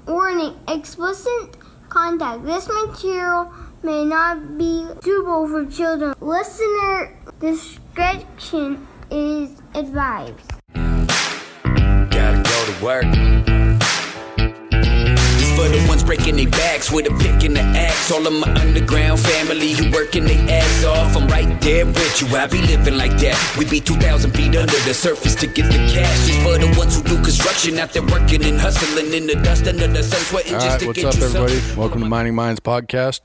Warning, explicit content. This material may not be suitable for children. Listener discretion is advised. Gotta go to work. For the ones breaking their backs with a pick in the axe. All of my underground family who working their ass off. I'm right there with you, I be living like that. We be 2,000 feet under the surface to get the cash. It's for the ones who do construction out there working and hustling in the dust under the sun, sweating just to what's get up, you everybody? something. Welcome to Mining Minds Podcast.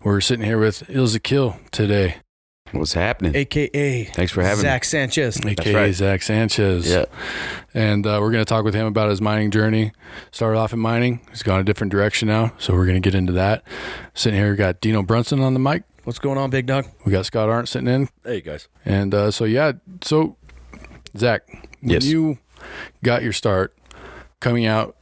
We're sitting here with Ill Zakiel today, What's happening? A.K.A. Thanks for having Zach Sanchez. a.k.a. right. Zach Sanchez. Yeah. And we're going to talk with him about his mining journey. Started off in mining. He's gone a different direction now, so we're going to get into that. Sitting here, we got Dino Brunson on the mic. What's going on, big dog? We got Scott Arndt sitting in. Hey, guys. And so Zach, when Yes. you got your start coming out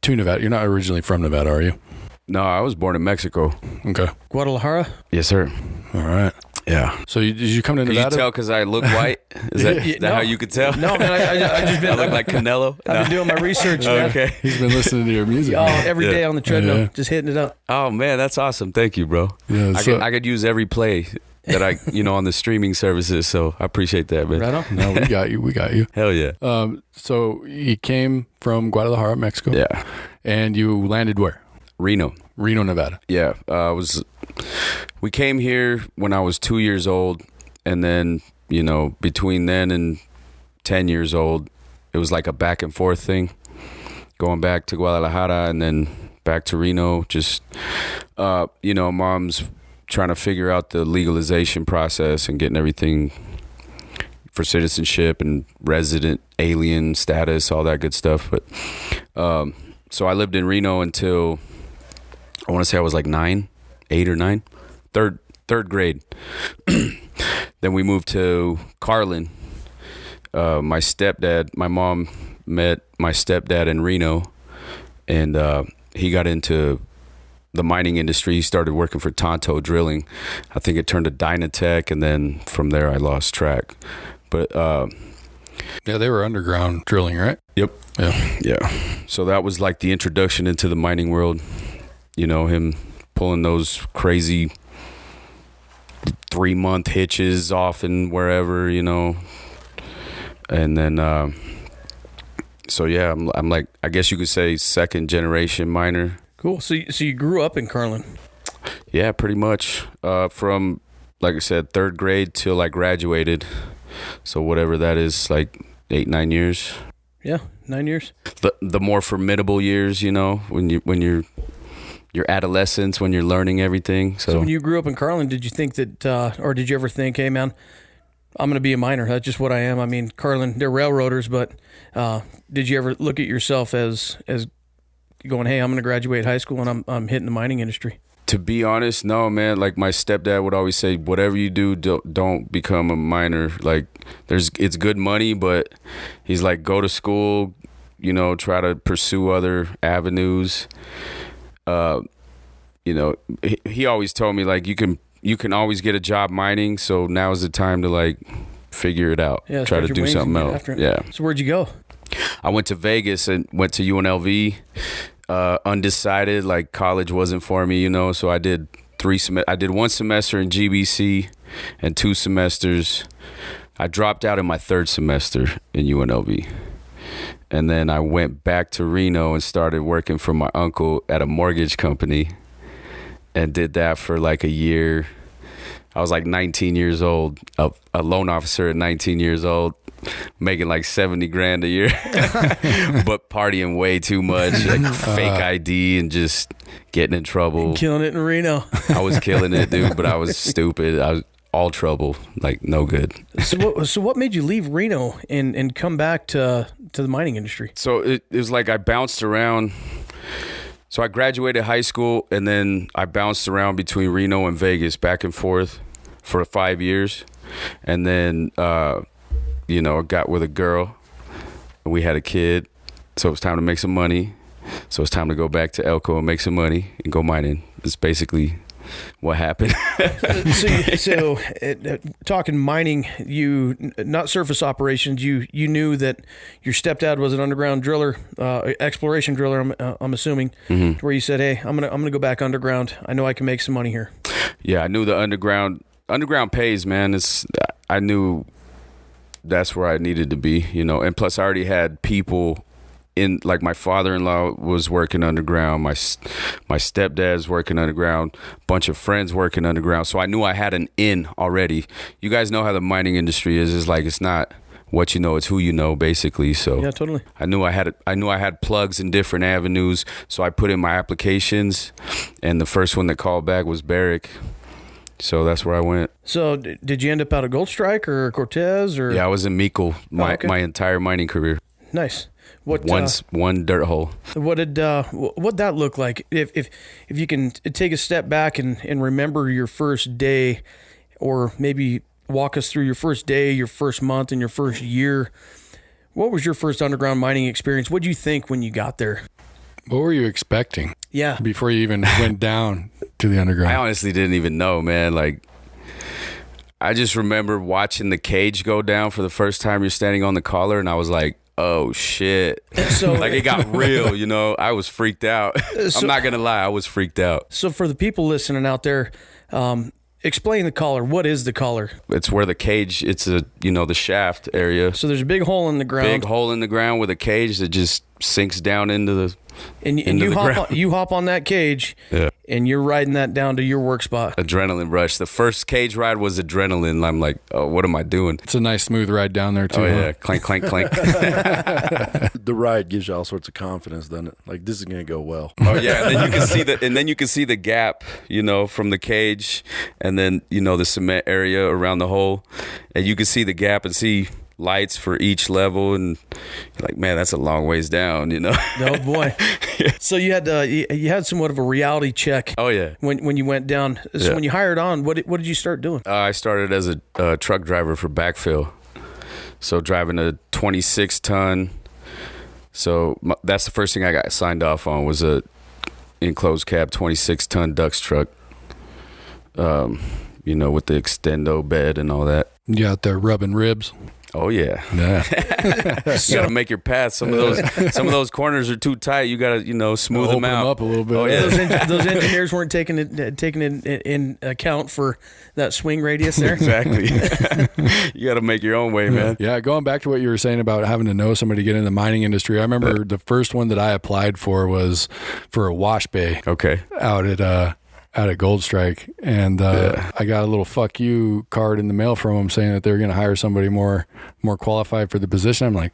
to Nevada, you're not originally from Nevada, are you? No, I was born in Mexico. Okay. Guadalajara? Yes, sir. All right. Yeah. So did you come to Could Nevada? you tell because I look white? Is that No. how you could tell? No, man, I just been. I look like Canelo? I've been doing my research, man. Okay. He's been listening to your music. Oh, man. every day on the treadmill, Yeah. just hitting it up. Oh, man, that's awesome. Thank you, bro. Yeah, I could use every play that I, on the streaming services, so I appreciate that, man. Right on. No, we got you. We got you. Hell yeah. So you came from Guadalajara, Mexico. Yeah. And you landed where? Reno. Reno, Nevada. Yeah. We came here when I was 2 years old, and then, between then and 10 years old, it was like a back and forth thing, going back to Guadalajara and then back to Reno. Just, mom's trying to figure out the legalization process and getting everything for citizenship and resident alien status, all that good stuff. But so I lived in Reno until I want to say I was like 8 or 9, third grade. Then we moved to Carlin. My mom met my stepdad in Reno, and he got into the mining industry. He started working for Tonto Drilling. I think it turned to Dynatech, and then from there I lost track. But Yeah, they were underground drilling, right? yep. Yeah. Yeah. So that was like the introduction into the mining world. Him pulling those crazy 3-month hitches off and wherever, And then, so yeah, I'm like, I guess you could say second generation miner. Cool. So you grew up in Carlin. Yeah, pretty much. From, like I said, third grade till I graduated. So whatever that is, like 8-9 years. Yeah, 9 years. The more formidable years, when you're your adolescence, when you're learning everything. So when you grew up in Carlin, did you think that, or did you ever think, hey, man, I'm going to be a miner. That's just what I am. I mean, Carlin, they're railroaders, but did you ever look at yourself as going, hey, I'm going to graduate high school and I'm hitting the mining industry? To be honest, no, man. Like my stepdad would always say, whatever you do, don't become a miner. Like it's good money, but he's like, go to school, try to pursue other avenues. He always told me like you can always get a job mining, so now's the time to like figure it out. Yeah, try to do something else. Yeah. So where'd you go? I went to Vegas and went to UNLV. Undecided, like college wasn't for me, so I did 1 semester in GBC and 2 semesters. I dropped out in my 3rd semester in UNLV. And then I went back to Reno and started working for my uncle at a mortgage company and did that for like a year. I was like 19 years old, a loan officer at 19 years old, making like 70 grand a year, but partying way too much, like fake ID and just getting in trouble. Killing it in Reno. I was killing it, dude, but I was stupid. I was all trouble, like no good. So what made you leave Reno and come back to the mining industry? So it was like I bounced around. So I graduated high school and then I bounced around between Reno and Vegas back and forth for 5 years. And then, got with a girl and we had a kid. So it was time to make some money. So it's time to go back to Elko and make some money and go mining. It's basically what happened. Talking mining, you not surface operations. You knew that your stepdad was an underground driller, exploration driller. I'm assuming, where you said, "Hey, I'm gonna go back underground. I know I can make some money here." Yeah, I knew the underground pays, man. I knew that's where I needed to be, and plus I already had people in, like my father-in-law was working underground, my stepdad's working underground, bunch of friends working underground, so I knew I had an in already. You guys know how the mining industry is. It's like, it's not what you know, it's who you know, basically. So yeah, totally. I knew I had plugs in different avenues, so I put in my applications, and the first one that called back was Barrick. So that's where I went. So did you end up out of Gold Strike or Cortez or? Yeah, I was in Mico my entire mining career. Nice. What one dirt hole. What'd that look like? If you can take a step back and remember your first day, or maybe walk us through your first day, your first month, and your first year. What was your first underground mining experience? What'd you think when you got there? What were you expecting? Yeah. Before you even went down to the underground? I honestly didn't even know, man. Like, I just remember watching the cage go down for the first time. You're standing on the collar, and I was like, oh shit. So like, it got real, I was freaked out. I'm not gonna lie, I was freaked out. So for the people listening out there, explain the collar. What is the collar? It's where the cage, it's the shaft area. So there's a big hole in the ground. Big hole in the ground with a cage that just sinks down into the and you hop on that cage, yeah, and you're riding that down to your work spot. Adrenaline rush. The first cage ride was adrenaline. I'm like, oh, what am I doing? It's a nice smooth ride down there too. Oh yeah, clank, clank, clank. The ride gives you all sorts of confidence, doesn't it? Like, this is gonna go well. Oh yeah, and then you can see the gap, from the cage, and then the cement area around the hole, and you can see the gap and see lights for each level, and you're like, man, that's a long ways down, Oh boy. Yeah. So you had somewhat of a reality check. Oh yeah. When you went down. So when you hired on, what did you start doing? I started as a truck driver for Backfill, so driving a 26 ton. So that's the first thing I got signed off on, was a enclosed cab 26 ton Dux truck. With the extendo bed and all that. You out there rubbing ribs? Oh yeah. You gotta make your path. Some of those corners are too tight. You gotta smooth them out. Open them up a little bit. Oh yeah. Those engineers weren't taking in account for that swing radius there. Exactly. You gotta make your own way, man. Yeah, going back to what you were saying about having to know somebody to get in the mining industry. I remember the first one that I applied for was for a wash bay. Okay. Out at Gold Strike, and I got a little fuck you card in the mail from them saying that they were going to hire somebody more qualified for the position. I'm like,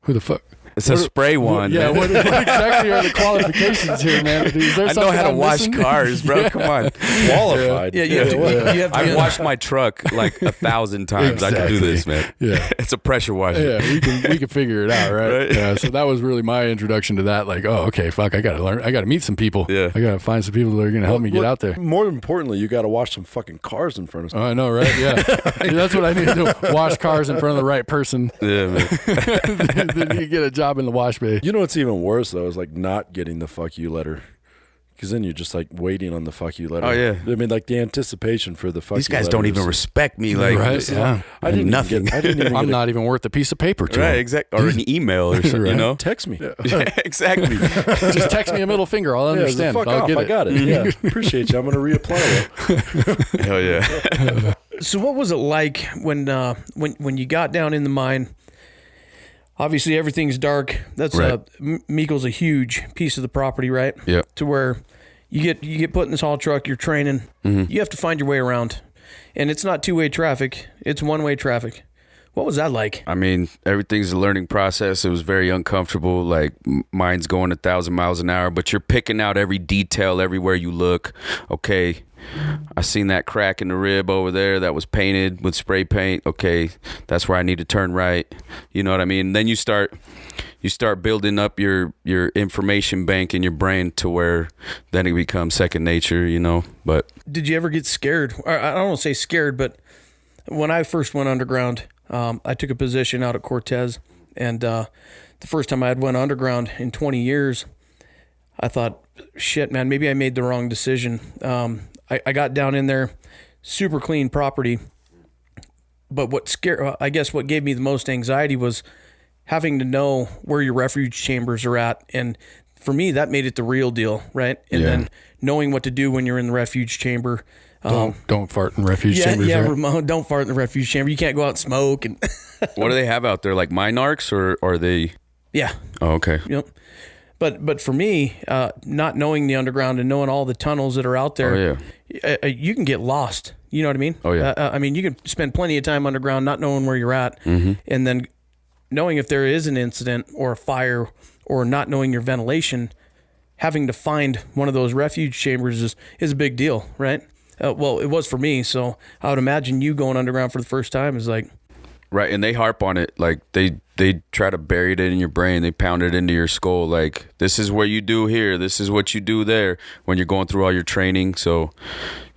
who the fuck? It's a spray wand. Yeah, what exactly are the qualifications here, man? I know how to wash cars, bro. Come on. Qualified. Yeah, you have to I've washed my truck like 1,000 times. Exactly. I can do this, man. Yeah. It's a pressure washer. Yeah, we can figure it out, right? Yeah, so that was really my introduction to that. Like, oh, okay, fuck, I got to learn. I got to meet some people. Yeah. I got to find some people that are going to help me get out there. More importantly, you got to wash some fucking cars in front of Oh, I know, right? Yeah. That's what I need to do. Wash cars in front of the right person. Yeah, man. Then you get a job in the wash bay. You know what's even worse, though, is like not getting the fuck you letter. Because then you're just like waiting on the fuck you letter. Oh, yeah. I mean, like the anticipation for the fuck These you guys letter don't even is- respect me. Like, Right, yeah. I didn't nothing. I didn't even I'm get a- not even worth a piece of paper to right, them. exactly. Or an email or something, Right. Text me. Yeah, exactly. Just text me a middle finger. I'll understand. Fuck I'll off. get I it. got it. Yeah. Appreciate you. I'm going to reapply it. Hell yeah. So what was it like when you got down in the mine? Obviously, everything's dark. That's Right. Mico's a huge piece of the property, right? Yeah. To where you get put in this haul truck, you're training. Mm-hmm. You have to find your way around, and it's not two-way traffic; it's one-way traffic. What was that like? I mean, everything's a learning process. It was very uncomfortable. Like, mine's going 1,000 miles an hour, but you're picking out every detail everywhere you look. Okay, I seen that crack in the rib over there that was painted with spray paint. Okay, that's where I need to turn right. You know what I mean? Then you start building up your information bank in your brain to where then it becomes second nature, But Did you ever get scared? I don't want to say scared, but when I first went underground, I took a position out at Cortez, and the first time I had went underground in 20 years, I thought, shit, man, maybe I made the wrong decision. I got down in there, super clean property. But I guess what gave me the most anxiety was having to know where your refuge chambers are at. And for me, that made it the real deal, right? And then knowing what to do when you're in the refuge chamber. Don't fart in refuge chambers. Yeah, right? Ramon, don't fart in the refuge chamber. You can't go out and smoke. And What do they have out there? Like mine arcs, or are they? yeah. Oh, okay. Yep. But for me, not knowing the underground and knowing all the tunnels that are out there, you can get lost. You know what I mean? Oh, yeah. I mean, you can spend plenty of time underground not knowing where you're at, Mm-hmm. and then knowing if there is an incident or a fire or not knowing your ventilation, having to find one of those refuge chambers is a big deal, right? Well, it was for me, so I would imagine you going underground for the first time is like... Right, and they harp on it. Like, they try to bury it in your brain. They pound it into your skull. Like, this is what you do here. This is what you do there when you're going through all your training. So,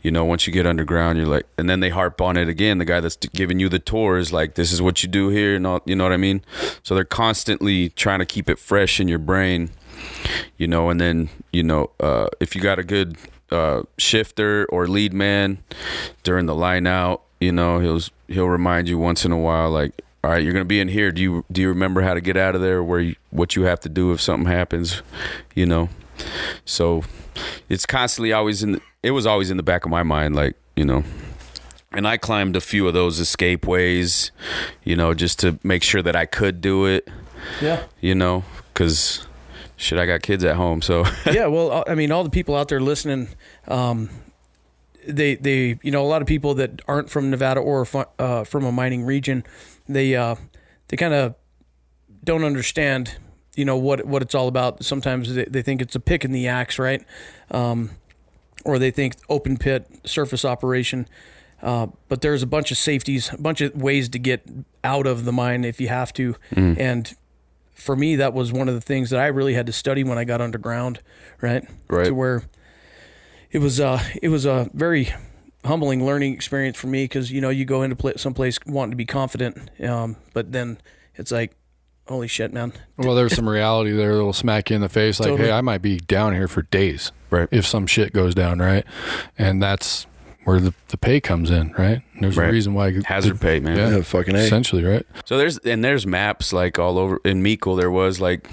you know, once you get underground, you're like... And then they harp on it again. The guy that's giving you the tour is like, this is what you do here. And all, you know what I mean? So they're constantly trying to keep it fresh in your brain. You know, and then, you know, if you got a good shifter or lead man during the line out, you know, he'll remind you once in a while, like, all right, you're gonna be in here. Do you remember how to get out of there? What you have to do if something happens, you know? So it's constantly it was always in the back of my mind, like, you know. And I climbed a few of those escape ways, you know, just to make sure that I could do it. Yeah. You know, because shit, I got kids at home, so. Yeah, well, I mean, all the people out there listening, they you know, a lot of people that aren't from Nevada or from a mining region, they kind of don't understand, you know, what it's all about. Sometimes they think it's a pick in the axe, right? Or they think open pit surface operation. But there's a bunch of safeties, a bunch of ways to get out of the mine if you have to. And for me, that was one of the things that I really had to study when I got underground, right? Right. To where it was a very humbling learning experience for me, because, you know, you go into someplace wanting to be confident, but then it's like, holy shit, man. Well, there's some reality there that'll smack you in the face, like, Totally. hey, I might be down here for days, Right. if some shit goes down, right? And that's where the pay comes in, right? There's Right. a reason why Hazard pay, man. Yeah, fucking A. essentially, right? So there's maps like all over in Meikle. There was like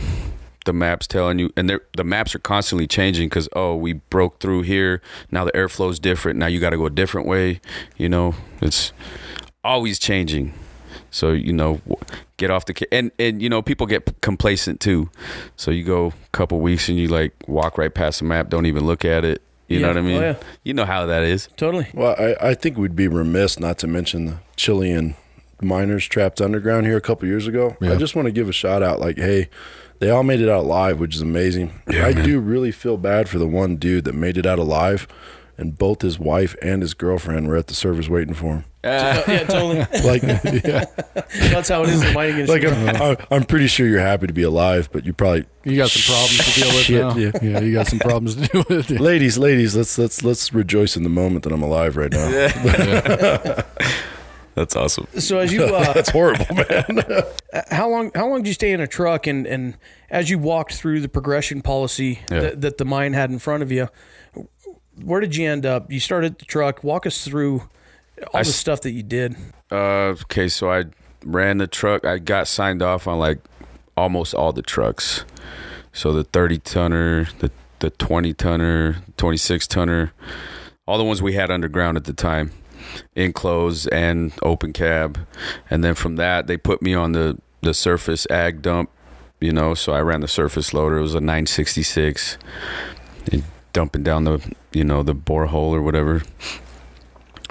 the maps telling you, and the maps are constantly changing because we broke through here. Now the airflow is different. Now you got to go a different way. You know, it's always changing. So, you know, get off and you know, people get complacent too. So you go a couple weeks and you like walk right past the map, don't even look at it. You know what I mean? Oh, yeah. You know how that is. Totally. Well, I think we'd be remiss not to mention the Chilean miners trapped underground here a couple years ago. Yeah. I just want to give a shout out, like, hey, they all made it out alive, which is amazing. Yeah, I man. do really feel bad for the one dude that made it out alive, and both his wife and his girlfriend were at the service waiting for him. Yeah, totally. Like, That's how it is in the mining like industry. I'm pretty sure you're happy to be alive, but you probably You got some problems to deal with Shit, now. yeah. Yeah, you got some problems to deal with. Yeah. ladies, let's rejoice in the moment that I'm alive right now. That's awesome. So as you That's horrible, man. how long did you stay in a truck, and as you walked through the progression policy that the mine had in front of you, where did you end up? You started the truck. Walk us through all the stuff that you did. Okay, so I ran the truck. I got signed off on like almost all the trucks. So the 30-tonner, the 20-tonner, 26-tonner, all the ones we had underground at the time, enclosed and open cab. And then from that, they put me on the surface ag dump, you know, so I ran the surface loader. It was a 966, and dumping down the borehole or whatever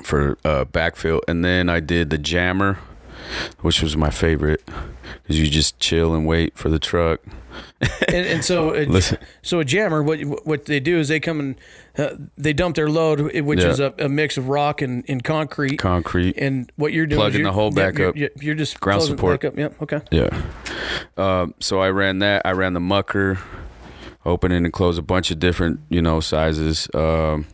for backfill. And then I did the jammer, which was my favorite, because you just chill and wait for the truck. And so, Listen. so a jammer, what they do is they come and they dump their load, which is a mix of rock and concrete. And what you're doing Plugging is the hole back up. You're just Ground closing it support. back up. Yep. Okay. Yeah. So I ran that. I ran the mucker, opening and close a bunch of different, sizes. What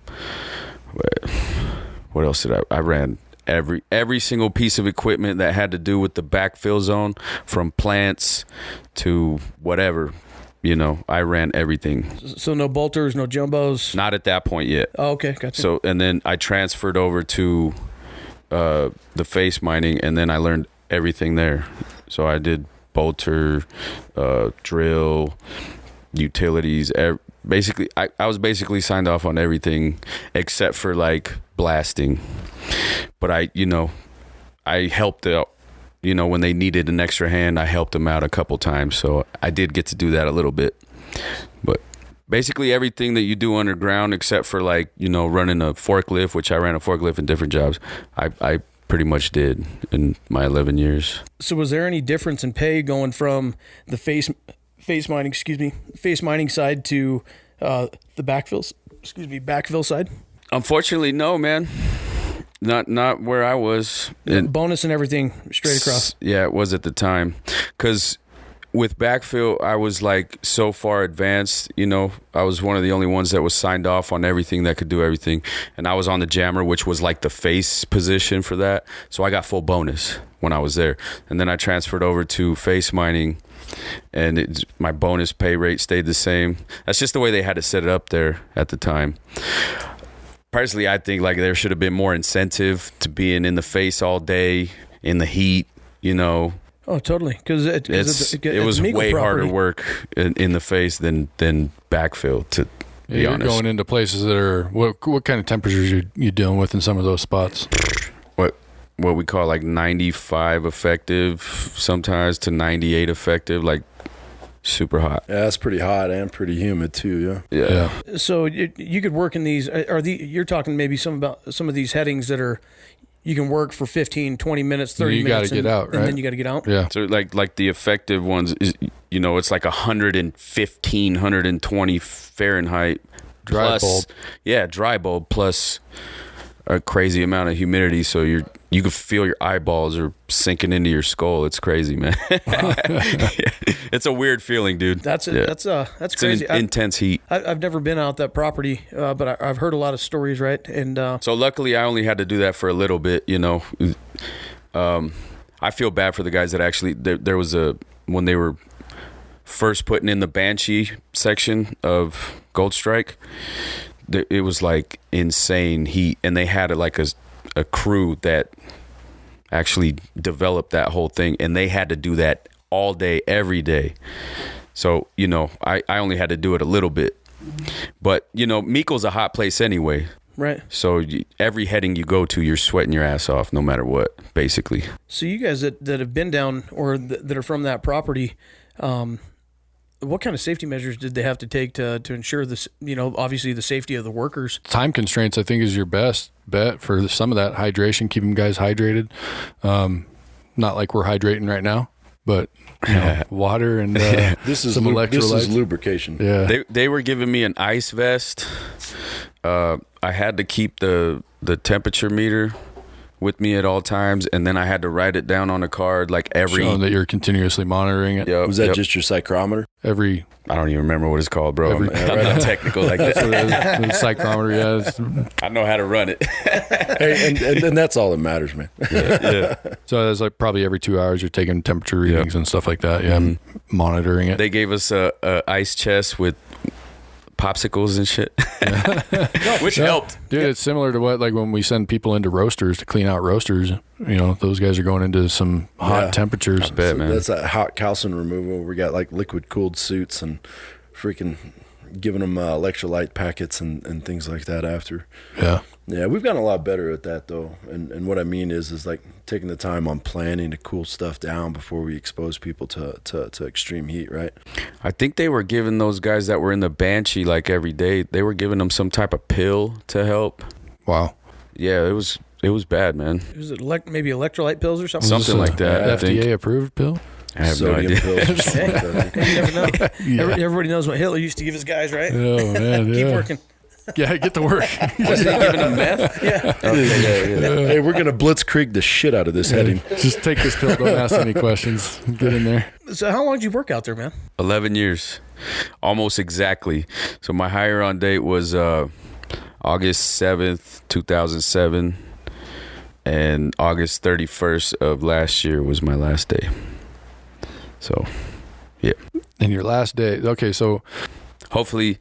else did I ran every single piece of equipment that had to do with the backfill zone, from plants to whatever, you know, I ran everything. So no bolters, no jumbos. Not at that point yet. Oh, okay, gotcha. So, and then I transferred over to the face mining, and then I learned everything there. So I did bolter, drill, utilities. Basically, I was basically signed off on everything except for like blasting. But I helped out. You know, when they needed an extra hand, I helped them out a couple times. So I did get to do that a little bit. But basically everything that you do underground, except for like, you know, running a forklift, which I ran a forklift in different jobs, I pretty much did in my 11 years. So was there any difference in pay going from the face mining side to the backfill side? Unfortunately, no, man. Not where I was. Bonus and everything straight across. Yeah, it was at the time. Because with Backfill, I was like so far advanced. You know, I was one of the only ones that was signed off on everything that could do everything. And I was on the jammer, which was like the face position for that. So I got full bonus when I was there. And then I transferred over to face mining, and my bonus pay rate stayed the same. That's just the way they had to set it up there at the time. Personally, I think like there should have been more incentive to being in the face all day in the heat, you know. Oh, totally. Because it was way harder work in the face than backfill, to be honest. You're going into places that are, what kind of temperatures you dealing with in some of those spots? What we call like 95 effective sometimes to 98 effective, like super hot. Yeah, that's pretty hot and pretty humid too. Yeah. So you could work in these. You're talking maybe some of these headings that are you can work for 15, 20 minutes, 30 minutes. You got to get out, right? And then you got to get out. Yeah. So like the effective ones is, you know, it's like 115, 120 Fahrenheit. Dry bulb. Yeah, dry bulb plus a crazy amount of humidity, so you can feel your eyeballs are sinking into your skull. It's crazy, man. It's a weird feeling, dude. That's crazy. Intense heat. I've never been out that property, but I've heard a lot of stories, right? And so luckily, I only had to do that for a little bit. You know, I feel bad for the guys that actually there was when they were first putting in the Banshee section of Gold Strike. It was like insane heat, and they had a crew that actually developed that whole thing, and they had to do that all day, every day. So, you know, I only had to do it a little bit. But, you know, Meco's a hot place anyway. right. So every heading you go to, you're sweating your ass off no matter what, basically. So you guys that have been down or that are from that property, what kind of safety measures did they have to take to ensure this, you know, obviously the safety of the workers? Time constraints, I think, is your best bet for some of that hydration, keeping guys hydrated. Not like we're hydrating right now, but you know, water and this is some electrolytes. This is lubrication. Yeah. They were giving me an ice vest. I had to keep the temperature meter with me at all times, and then I had to write it down on a card like every. Showing that you're continuously monitoring it. Was that just your psychrometer? Every. I don't even remember what it's called, bro. I'm not technical like that. That's what it is. The psychrometer, yeah. I know how to run it. Hey, and that's all that matters, man. Yeah. So it's like probably every 2 hours you're taking temperature readings and stuff like that. Yeah, monitoring it. They gave us a ice chest with popsicles and shit, which helped. Dude, it's similar to what, like when we send people into roasters to clean out roasters, you know, those guys are going into some hot temperatures. I bet, man. That's that hot calcium removal. We got like liquid cooled suits and freaking giving them electrolyte packets and things like that after. Yeah, we've gotten a lot better at that though. And what I mean is like taking the time on planning to cool stuff down before we expose people to extreme heat, right? I think they were giving those guys that were in the Banshee like every day, they were giving them some type of pill to help. Wow. Yeah, it was bad, man. Was it maybe electrolyte pills or something? Something like that. FDA approved pill? I have Sodium no idea. pills or something like that. You never know. Everybody knows what Hitler used to give his guys, right? Oh, man. Keep working. Yeah, get to work. Wasn't he giving them meth? Yeah. Hey, we're going to blitzkrieg the shit out of this heading. Just take this pill. Don't ask any questions. Get in there. So how long did you work out there, man? 11 years. Almost exactly. So my hire on date was August 7th, 2007. And August 31st of last year was my last day. So, yeah. And your last day, okay, so Hopefully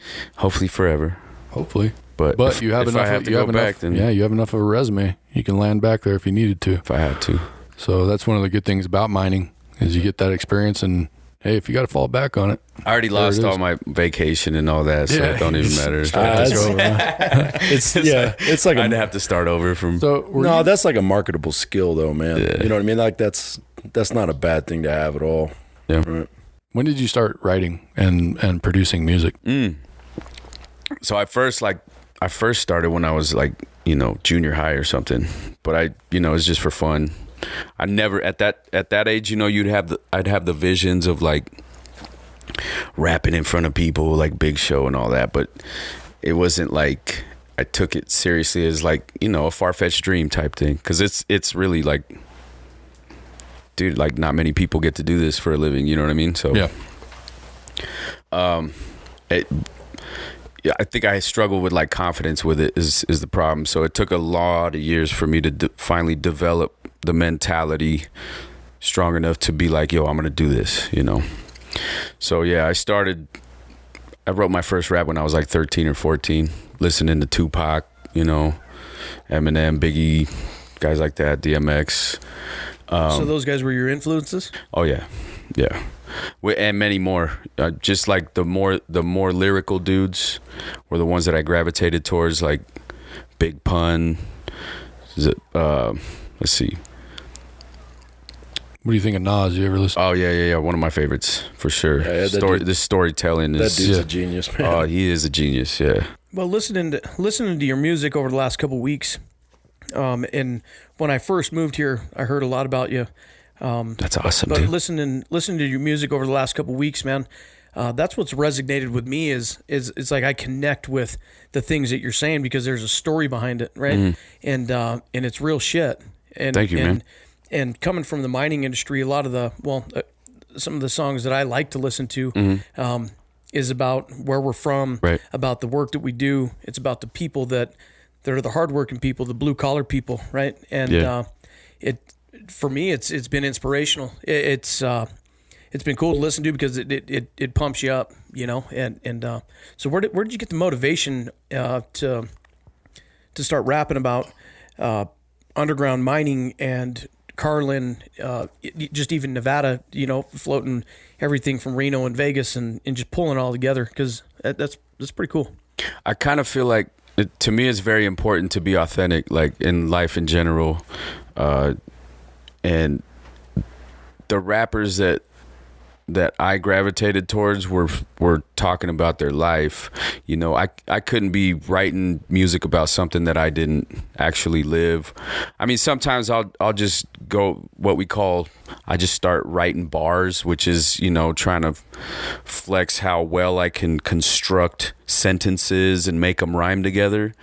forever. hopefully. But You have if enough. I have to go back, then yeah, you have enough of a resume. You can land back there if you needed to. if I had to. So that's one of the good things about mining is you get that experience, and hey, if you got to fall back on it, I already There it lost is. all my vacation and all that, so it don't even matter. It's like I'd have to start over from. so no, that's like a marketable skill though, man. Yeah. You know what I mean? Like that's not a bad thing to have at all. Yeah. Right. when did you start writing and producing music? So I first started when I was like, junior high or something. But it's just for fun. I never at that age, I'd have the visions of like rapping in front of people, like Big Show and all that. But it wasn't like I took it seriously as like, a far-fetched dream type thing. Cause it's really like, dude, like not many people get to do this for a living. You know what I mean? So Yeah. I think I struggle with like confidence with it is the problem. So it took a lot of years for me to finally develop the mentality strong enough to be like, yo, I'm going to do this, So yeah, I wrote my first rap when I was like 13 or 14, listening to Tupac, Eminem, Biggie, guys like that, DMX. So those guys were your influences? Oh yeah. And many more. Just like the more lyrical dudes were the ones that I gravitated towards, like Big Pun. Let's see. What do you think of Nas? You ever listen? Oh yeah. One of my favorites for sure. Yeah, This storytelling That is. dude's a genius, man. Oh, he is a genius. Yeah. Well, listening to your music over the last couple of weeks, and when I first moved here, I heard a lot about you. That's awesome, But dude. listening to your music over the last couple of weeks, man, that's what's resonated with me is it's like I connect with the things that you're saying because there's a story behind it, right? And it's real shit. And Thank you, man. And coming from the mining industry, a lot of some of the songs that I like to listen to is about where we're from, Right. about the work that we do. It's about the people that are the hardworking people, the blue collar people, right? And for me, it's been inspirational. It's been cool to listen to because it pumps you up, And so where did you get the motivation to start rapping about underground mining and Carlin, just even Nevada, floating everything from Reno and Vegas and just pulling it all together because that's pretty cool. I kind of feel like to me it's very important to be authentic, like in life in general. And the rappers that I gravitated towards were talking about their life. I couldn't be writing music about something that I didn't actually live. I mean, sometimes I'll just go I just start writing bars, which is, trying to flex how well I can construct sentences and make them rhyme together,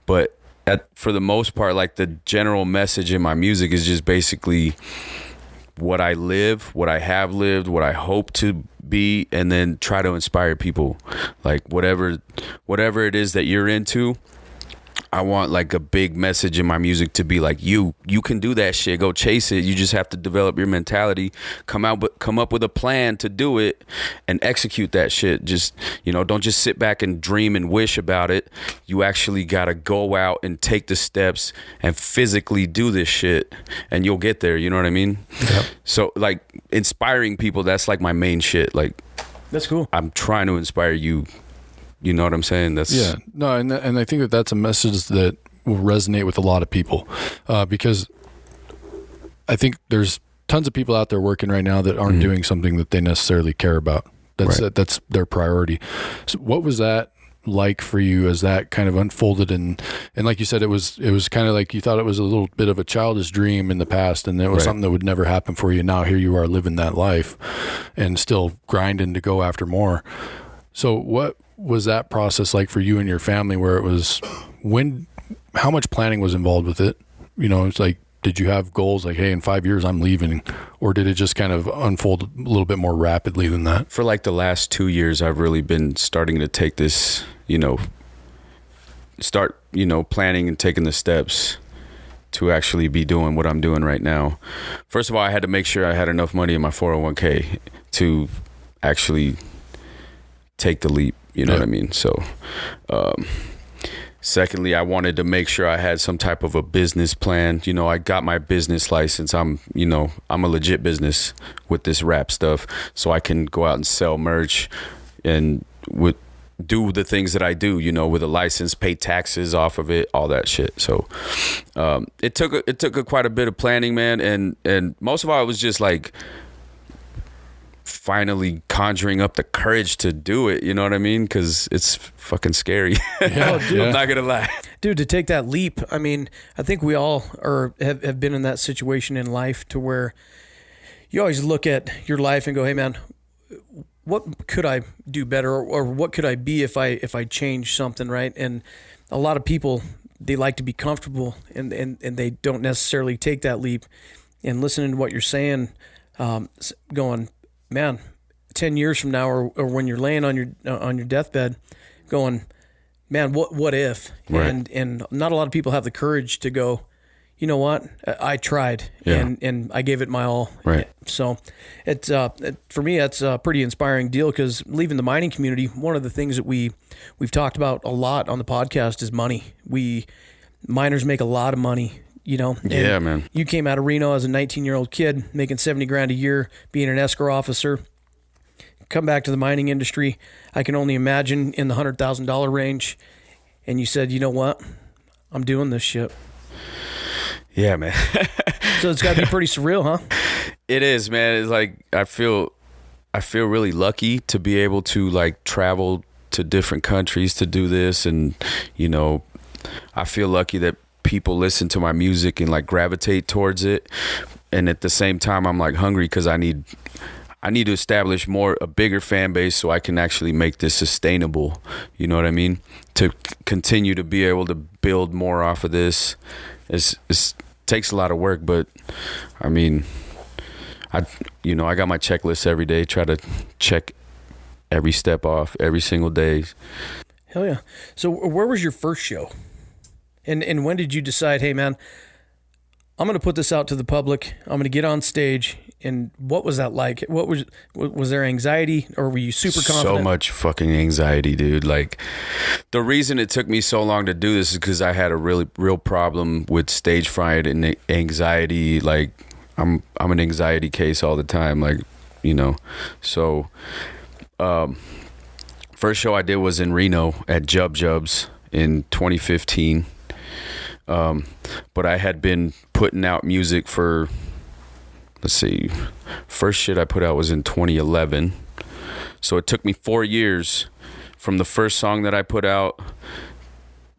but for the most part, like the general message in my music is just basically what I live, what I have lived, what I hope to be, and then try to inspire people. Like whatever it is that you're into, I want like a big message in my music to be like, you can do that shit. Go chase it. You just have to develop your mentality, come up with a plan to do it and execute that shit. Just, don't just sit back and dream and wish about it. You actually got to go out and take the steps and physically do this shit and you'll get there. You know what I mean? Yep. So like inspiring people, that's like my main shit. Like that's cool. I'm trying to inspire you. You know what I'm saying? And I think that's a message that will resonate with a lot of people because I think there's tons of people out there working right now that aren't doing something that they necessarily care about. That's their priority. So what was that like for you as that kind of unfolded and like you said, it was kind of like you thought it was a little bit of a childish dream in the past and it was something that would never happen for you. Now here you are living that life and still grinding to go after more. So what was that process like for you and your family where it was how much planning was involved with it? It's like, did you have goals like, hey, in 5 years I'm leaving, or did it just kind of unfold a little bit more rapidly than that? For like the last 2 years, I've really been starting to take this, planning and taking the steps to actually be doing what I'm doing right now. First of all, I had to make sure I had enough money in my 401k to actually take the leap. You know what I mean? So, secondly, I wanted to make sure I had some type of a business plan. You know, I got my business license. I'm a legit business with this rap stuff, so I can go out and sell merch and do the things that I do, you know, with a license, pay taxes off of it, all that shit. So it took quite a bit of planning, man, and most of all, it was just like finally conjuring up the courage to do it. You know what I mean? Because it's fucking scary. Yeah, dude. I'm not gonna lie, dude. To take that leap, I mean, I think we all have been in that situation in life to where you always look at your life and go, "Hey, man, what could I do better, or what could I be if I change something?" Right? And a lot of people, they like to be comfortable, and they don't necessarily take that leap. And listening to what you're saying, going, man, 10 years from now, or when you're laying on your deathbed, going, man, what if? Right. And not a lot of people have the courage to go, you know what? I tried, and I gave it my all. Right. So it's for me, that's a pretty inspiring deal, because leaving the mining community, one of the things that we've talked about a lot on the podcast is money. Miners make a lot of money, you know. And yeah, man. You came out of Reno as a 19-year-old kid making $70,000 a year, being an escrow officer. Come back to the mining industry, I can only imagine in the $100,000 range. And you said, you know what? I'm doing this shit. Yeah, man. So it's got to be pretty surreal, huh? It is, man. It's like I feel really lucky to be able to like travel to different countries to do this, and you know, I feel lucky that people listen to my music and like gravitate towards it. And at the same time, I'm like hungry because I need to establish a bigger fan base so I can actually make this sustainable. You know what I mean? To continue to be able to build more off of this. It takes a lot of work, but I mean, I got my checklist every day, try to check every step off every single day. Hell yeah. So where was your first show? And when did you decide, hey man, I'm going to put this out to the public. I'm going to get on stage. And what was that like? Was there anxiety, or were you super confident? So much fucking anxiety, dude. Like, the reason it took me so long to do this is because I had a really real problem with stage fright and anxiety. Like, I'm an anxiety case all the time. Like, you know. So, first show I did was in Reno at Jub's in 2015. But I had been putting out music for, let's see, first shit I put out was in 2011. So it took me 4 years from the first song that I put out.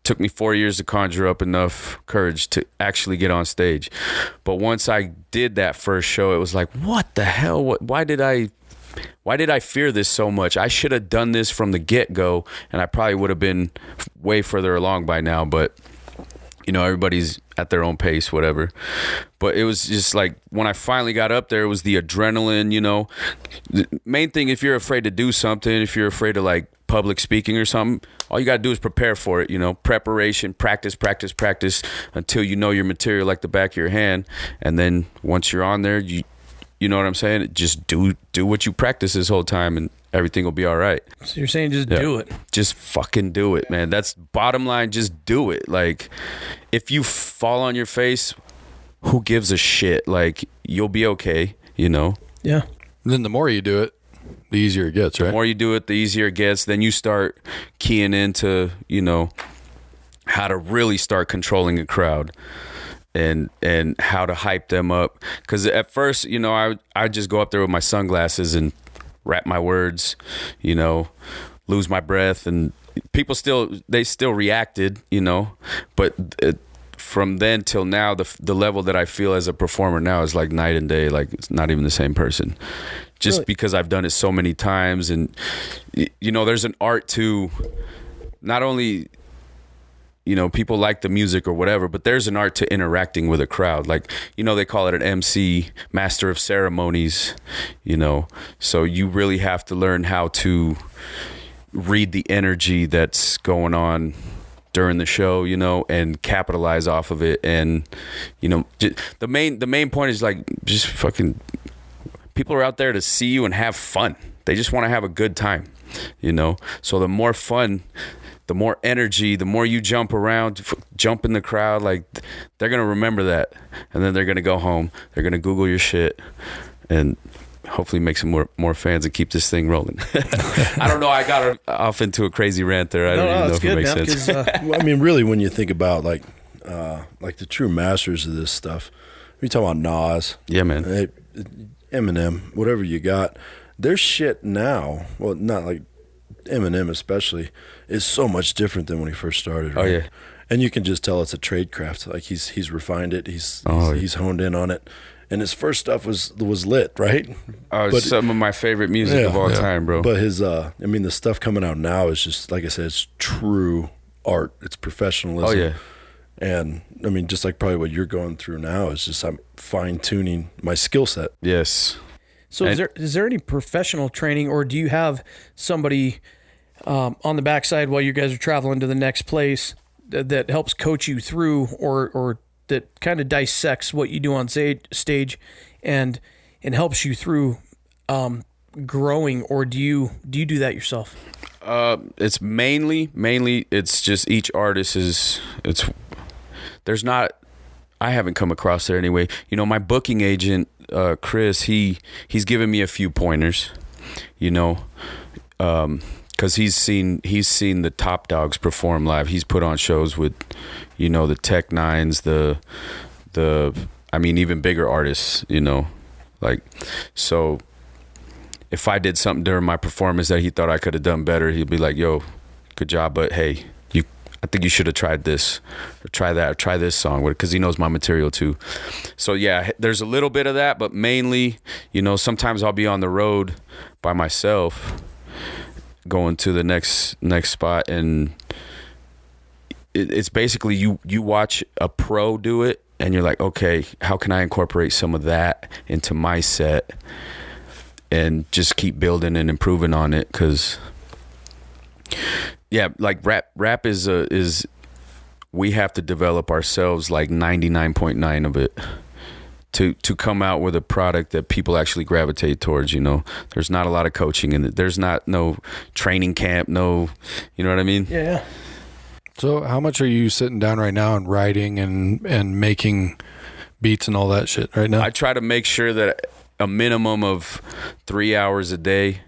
Took me 4 years to conjure up enough courage to actually get on stage. But once I did that first show, it was like, what the hell? Why did I fear this so much? I should have done this from the get-go, and I probably would have been way further along by now. But you know, everybody's at their own pace, whatever. But it was just like, when I finally got up there, it was the adrenaline, you know. The main thing, if you're afraid to do something, if you're afraid of like public speaking or something, all you got to do is prepare for it, you know. Preparation, practice until you know your material like the back of your hand. And then once you're on there, you know what I'm saying? Just do what you practice this whole time, and everything will be all right. So you're saying just do it. Just fucking do it, man. That's bottom line. Just do it. Like, if you fall on your face, who gives a shit? Like, you'll be okay, you know? Yeah. And then the more you do it, the easier it gets, right? The more you do it, the easier it gets. Then you start keying into, you know, how to really start controlling a crowd. And how to hype them up. Because at first, you know, I just go up there with my sunglasses and rap my words, you know, lose my breath, and people still reacted, you know. But from then till now, the level that I feel as a performer now is like night and day. Like, it's not even the same person, just really? Because I've done it so many times. And you know, there's an art to not only, you know, people like the music or whatever, but there's an art to interacting with a crowd. Like, you know, they call it an MC, master of ceremonies, you know. So you really have to learn how to read the energy that's going on during the show, you know, and capitalize off of it. And, you know, the main point is like, just fucking, people are out there to see you and have fun. they just want to have a good time, you know. So the more fun, the more energy, the more you jump around, jump in the crowd, like they're gonna remember that, and then they're gonna go home, they're gonna Google your shit, and hopefully make some more fans and keep this thing rolling. I don't know. I got off into a crazy rant there. I don't even know if it makes sense. Well, I mean, really, when you think about like the true masters of this stuff, we talk about Nas, yeah, man, Eminem, whatever you got, their shit now. Well, not like Eminem especially, is so much different than when he first started. Right? Oh yeah, and you can just tell it's a trade craft. Like he's refined it. He's honed in on it. And his first stuff was lit, right? But some of my favorite music of all time, bro. But his, I mean, the stuff coming out now is just, like I said, it's true art. It's professionalism. Oh, yeah. And, I mean, just like probably what you're going through now is just I'm fine-tuning my skill set. Yes. So is there any professional training, or do you have somebody on the backside while you guys are traveling to the next place that helps coach you through, or that kind of dissects what you do on stage and helps you through growing, or do you do that yourself? It's mainly it's just each artist I haven't come across there anyway. You know, my booking agent, Chris, he's given me a few pointers, you know, because he's seen the top dogs perform live. He's put on shows with, you know, the Tech Nines, the I mean, even bigger artists, you know, like, so if I did something during my performance that he thought I could have done better, he'd be like, yo, good job, but hey, I think you should have tried this, or try that, or try this song, because he knows my material too. So yeah, there's a little bit of that, but mainly, you know, sometimes I'll be on the road by myself, going to the next spot, and it's basically you watch a pro do it, and you're like, okay, how can I incorporate some of that into my set, and just keep building and improving on it, because yeah, like rap is we have to develop ourselves like 99.9 of it to come out with a product that people actually gravitate towards, you know. There's not a lot of coaching in it. There's no training camp, no, you know what I mean? Yeah. So how much are you sitting down right now and writing and making beats and all that shit right now? I try to make sure that a minimum of 3 hours a day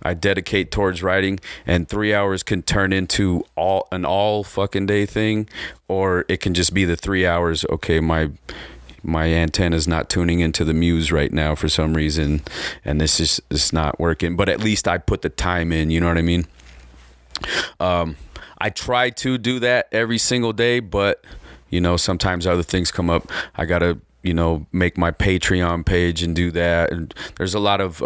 I dedicate towards writing, and 3 hours can turn into an all fucking day thing, or it can just be the 3 hours. Okay, my antenna's not tuning into the muse right now for some reason, and it's not working. But at least I put the time in. You know what I mean? I try to do that every single day, but you know, sometimes other things come up. I gotta, you know, make my Patreon page and do that, and there's a lot of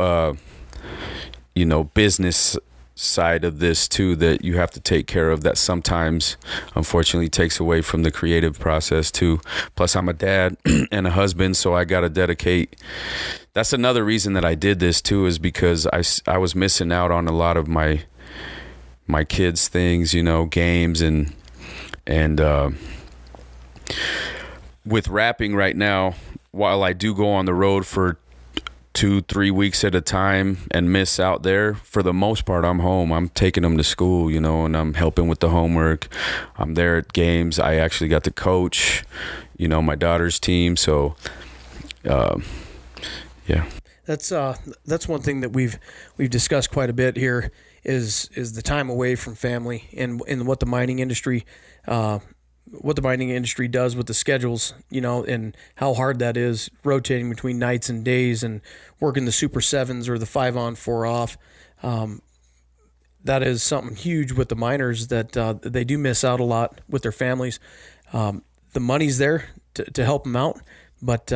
you know, business side of this too that you have to take care of, that sometimes unfortunately takes away from the creative process too. Plus I'm a dad and a husband, so I got to dedicate. That's another reason that I did this too, is because I was missing out on a lot of my kids' things, you know, games and with rapping right now, while I do go on the road for 2-3 weeks at a time and miss out there, for the most part I'm home. I'm taking them to school, you know, and I'm helping with the homework. I'm there at games. I actually got to coach, you know, my daughter's team. So yeah, that's one thing that we've discussed quite a bit here is the time away from family, and what the mining industry does with the schedules, you know, and how hard that is, rotating between nights and days and working the Super 7s or the 5 on 4 off. That is something huge with the miners, that they do miss out a lot with their families. The money's there to help them out, but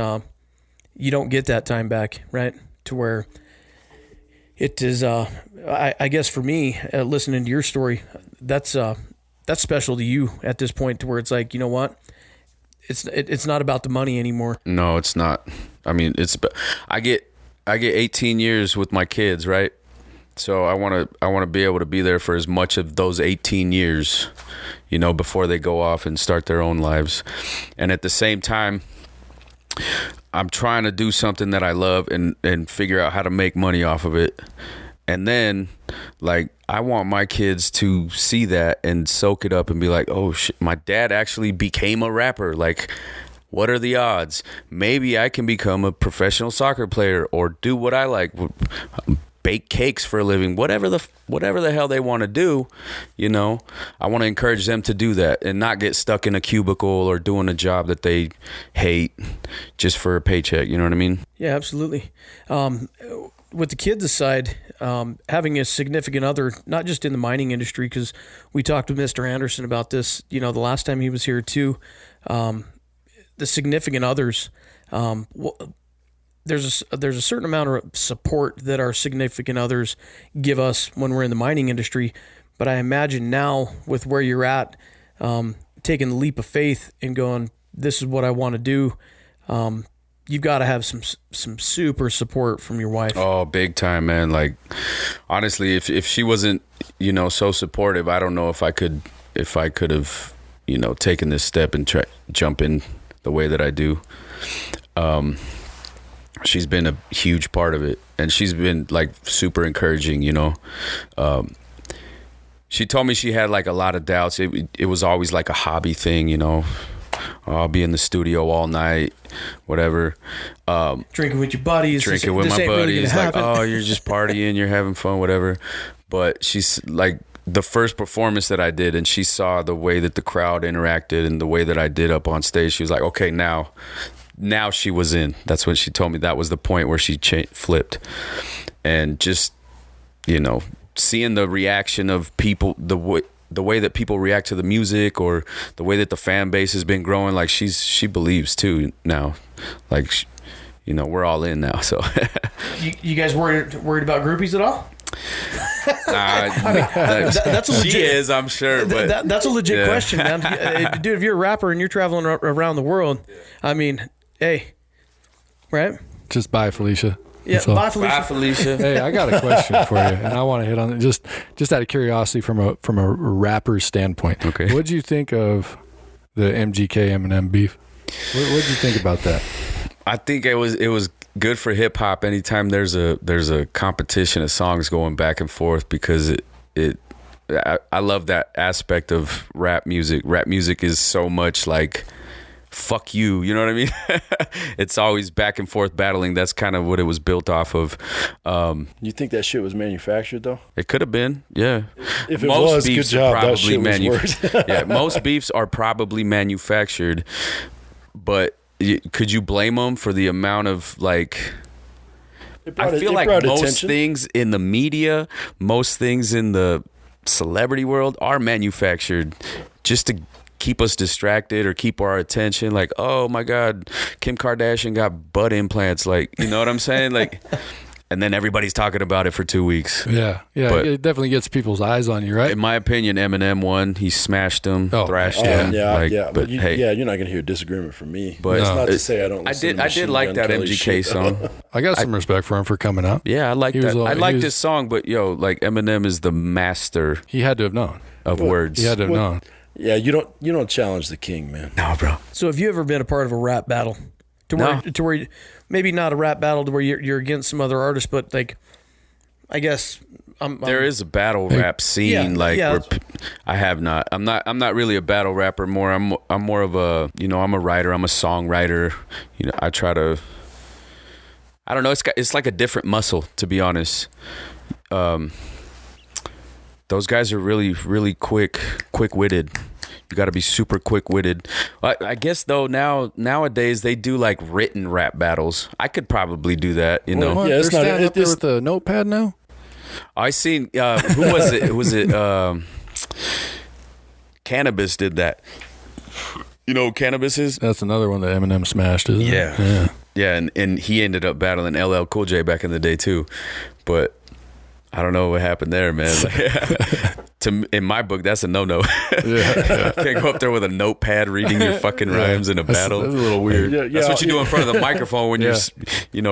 you don't get that time back, right? To where it is, I guess for me, listening to your story, that's special to you at this point, to where it's like, you know what, it's not about the money anymore. No, it's not. I mean, I get 18 years with my kids, right? So I want to be able to be there for as much of those 18 years, you know, before they go off and start their own lives. And at the same time, I'm trying to do something that I love and figure out how to make money off of it. And then, like, I want my kids to see that and soak it up and be like, oh, shit, my dad actually became a rapper. Like, what are the odds? Maybe I can become a professional soccer player or do what I like, bake cakes for a living, whatever the hell they want to do. You know, I want to encourage them to do that and not get stuck in a cubicle or doing a job that they hate just for a paycheck. You know what I mean? Yeah, absolutely. With the kids aside, having a significant other, not just in the mining industry, because we talked with Mr. Anderson about this, you know, the last time he was here too, the significant others, there's a certain amount of support that our significant others give us when we're in the mining industry. But I imagine now with where you're at, taking the leap of faith and going, this is what I want to do. You've got to have some super support from your wife. Oh, big time, man. Like, honestly, if she wasn't, you know, so supportive, I don't know if I could have, you know, taken this step and jump in the way that I do. She's been a huge part of it, and she's been like super encouraging, you know. She told me she had like a lot of doubts. It was always like a hobby thing, you know. I'll be in the studio all night, whatever. Drinking with your buddies. Drinking with my buddies. Like, oh, you're just partying, you're having fun, whatever. But she's like, the first performance that I did, and she saw the way that the crowd interacted and the way that I did up on stage. She was like, okay, now she was in. That's when she told me that was the point where she flipped. And just, you know, seeing the reaction of people, the way that people react to the music, or the way that the fan base has been growing, like she believes too now. Like, you know, we're all in now. So you guys worried about groupies at all? That's a legit. She is, I'm sure, but that's a legit question, man. Dude, if you're a rapper and you're traveling around the world, I mean, hey, right? Just bye, Felicia. Yeah, bye, Felicia. Bye, Felicia. Hey, I got a question for you, and I want to hit on it just out of curiosity from a rapper's standpoint. Okay. What did you think of the MGK Eminem beef? What did you think about that? I think it was good for hip hop anytime there's a competition of songs going back and forth, because I love that aspect of rap music. Rap music is so much like, fuck you, you know what I mean? It's always back and forth battling. That's kind of what it was built off of. You think that shit was manufactured though? It could have been, yeah. If it was, good job. That shit was worse. Yeah, most beefs are probably manufactured, but could you blame them for the amount of like? I feel like most attention. things in the media, most things in the celebrity world are manufactured just to keep us distracted or keep our attention. Like, oh my God, Kim Kardashian got butt implants. Like, you know what I'm saying? Like, and then everybody's talking about it for 2 weeks. Yeah. But it definitely gets people's eyes on you, right? In my opinion, Eminem won. He smashed him, thrashed him. Yeah. But hey, you're not gonna hear disagreement from me. But it's not to say I don't. I did like that MGK song. I got some respect for him for coming up. Yeah, I like that. I liked his song, but like Eminem is the master. He had to have known of words. He had to have known. Yeah, you don't challenge the king, man. No, bro. So have you ever been a part of a rap battle? To where maybe not a rap battle to where you're against some other artists, but like, I guess there is a battle rap scene. Where I have not. I'm not really a battle rapper. I'm more of a, you know, I'm a writer. I'm a songwriter. You know, I try to. I don't know. It's like a different muscle, to be honest. Those guys are really, really quick-witted. You got to be super quick-witted. I guess though nowadays they do like written rap battles. I could probably do that. You know. Yeah, it's not. Up there with the notepad now. I seen who was it? Was it Cannabis did that? You know who Cannabis is? That's another one that Eminem smashed, isn't it? Yeah, and he ended up battling LL Cool J back in the day too, but I don't know what happened there, man. In my book, that's a no-no. Can't go up there with a notepad reading your fucking rhymes in a battle. That's a little weird. That's what you do in front of the microphone when you're,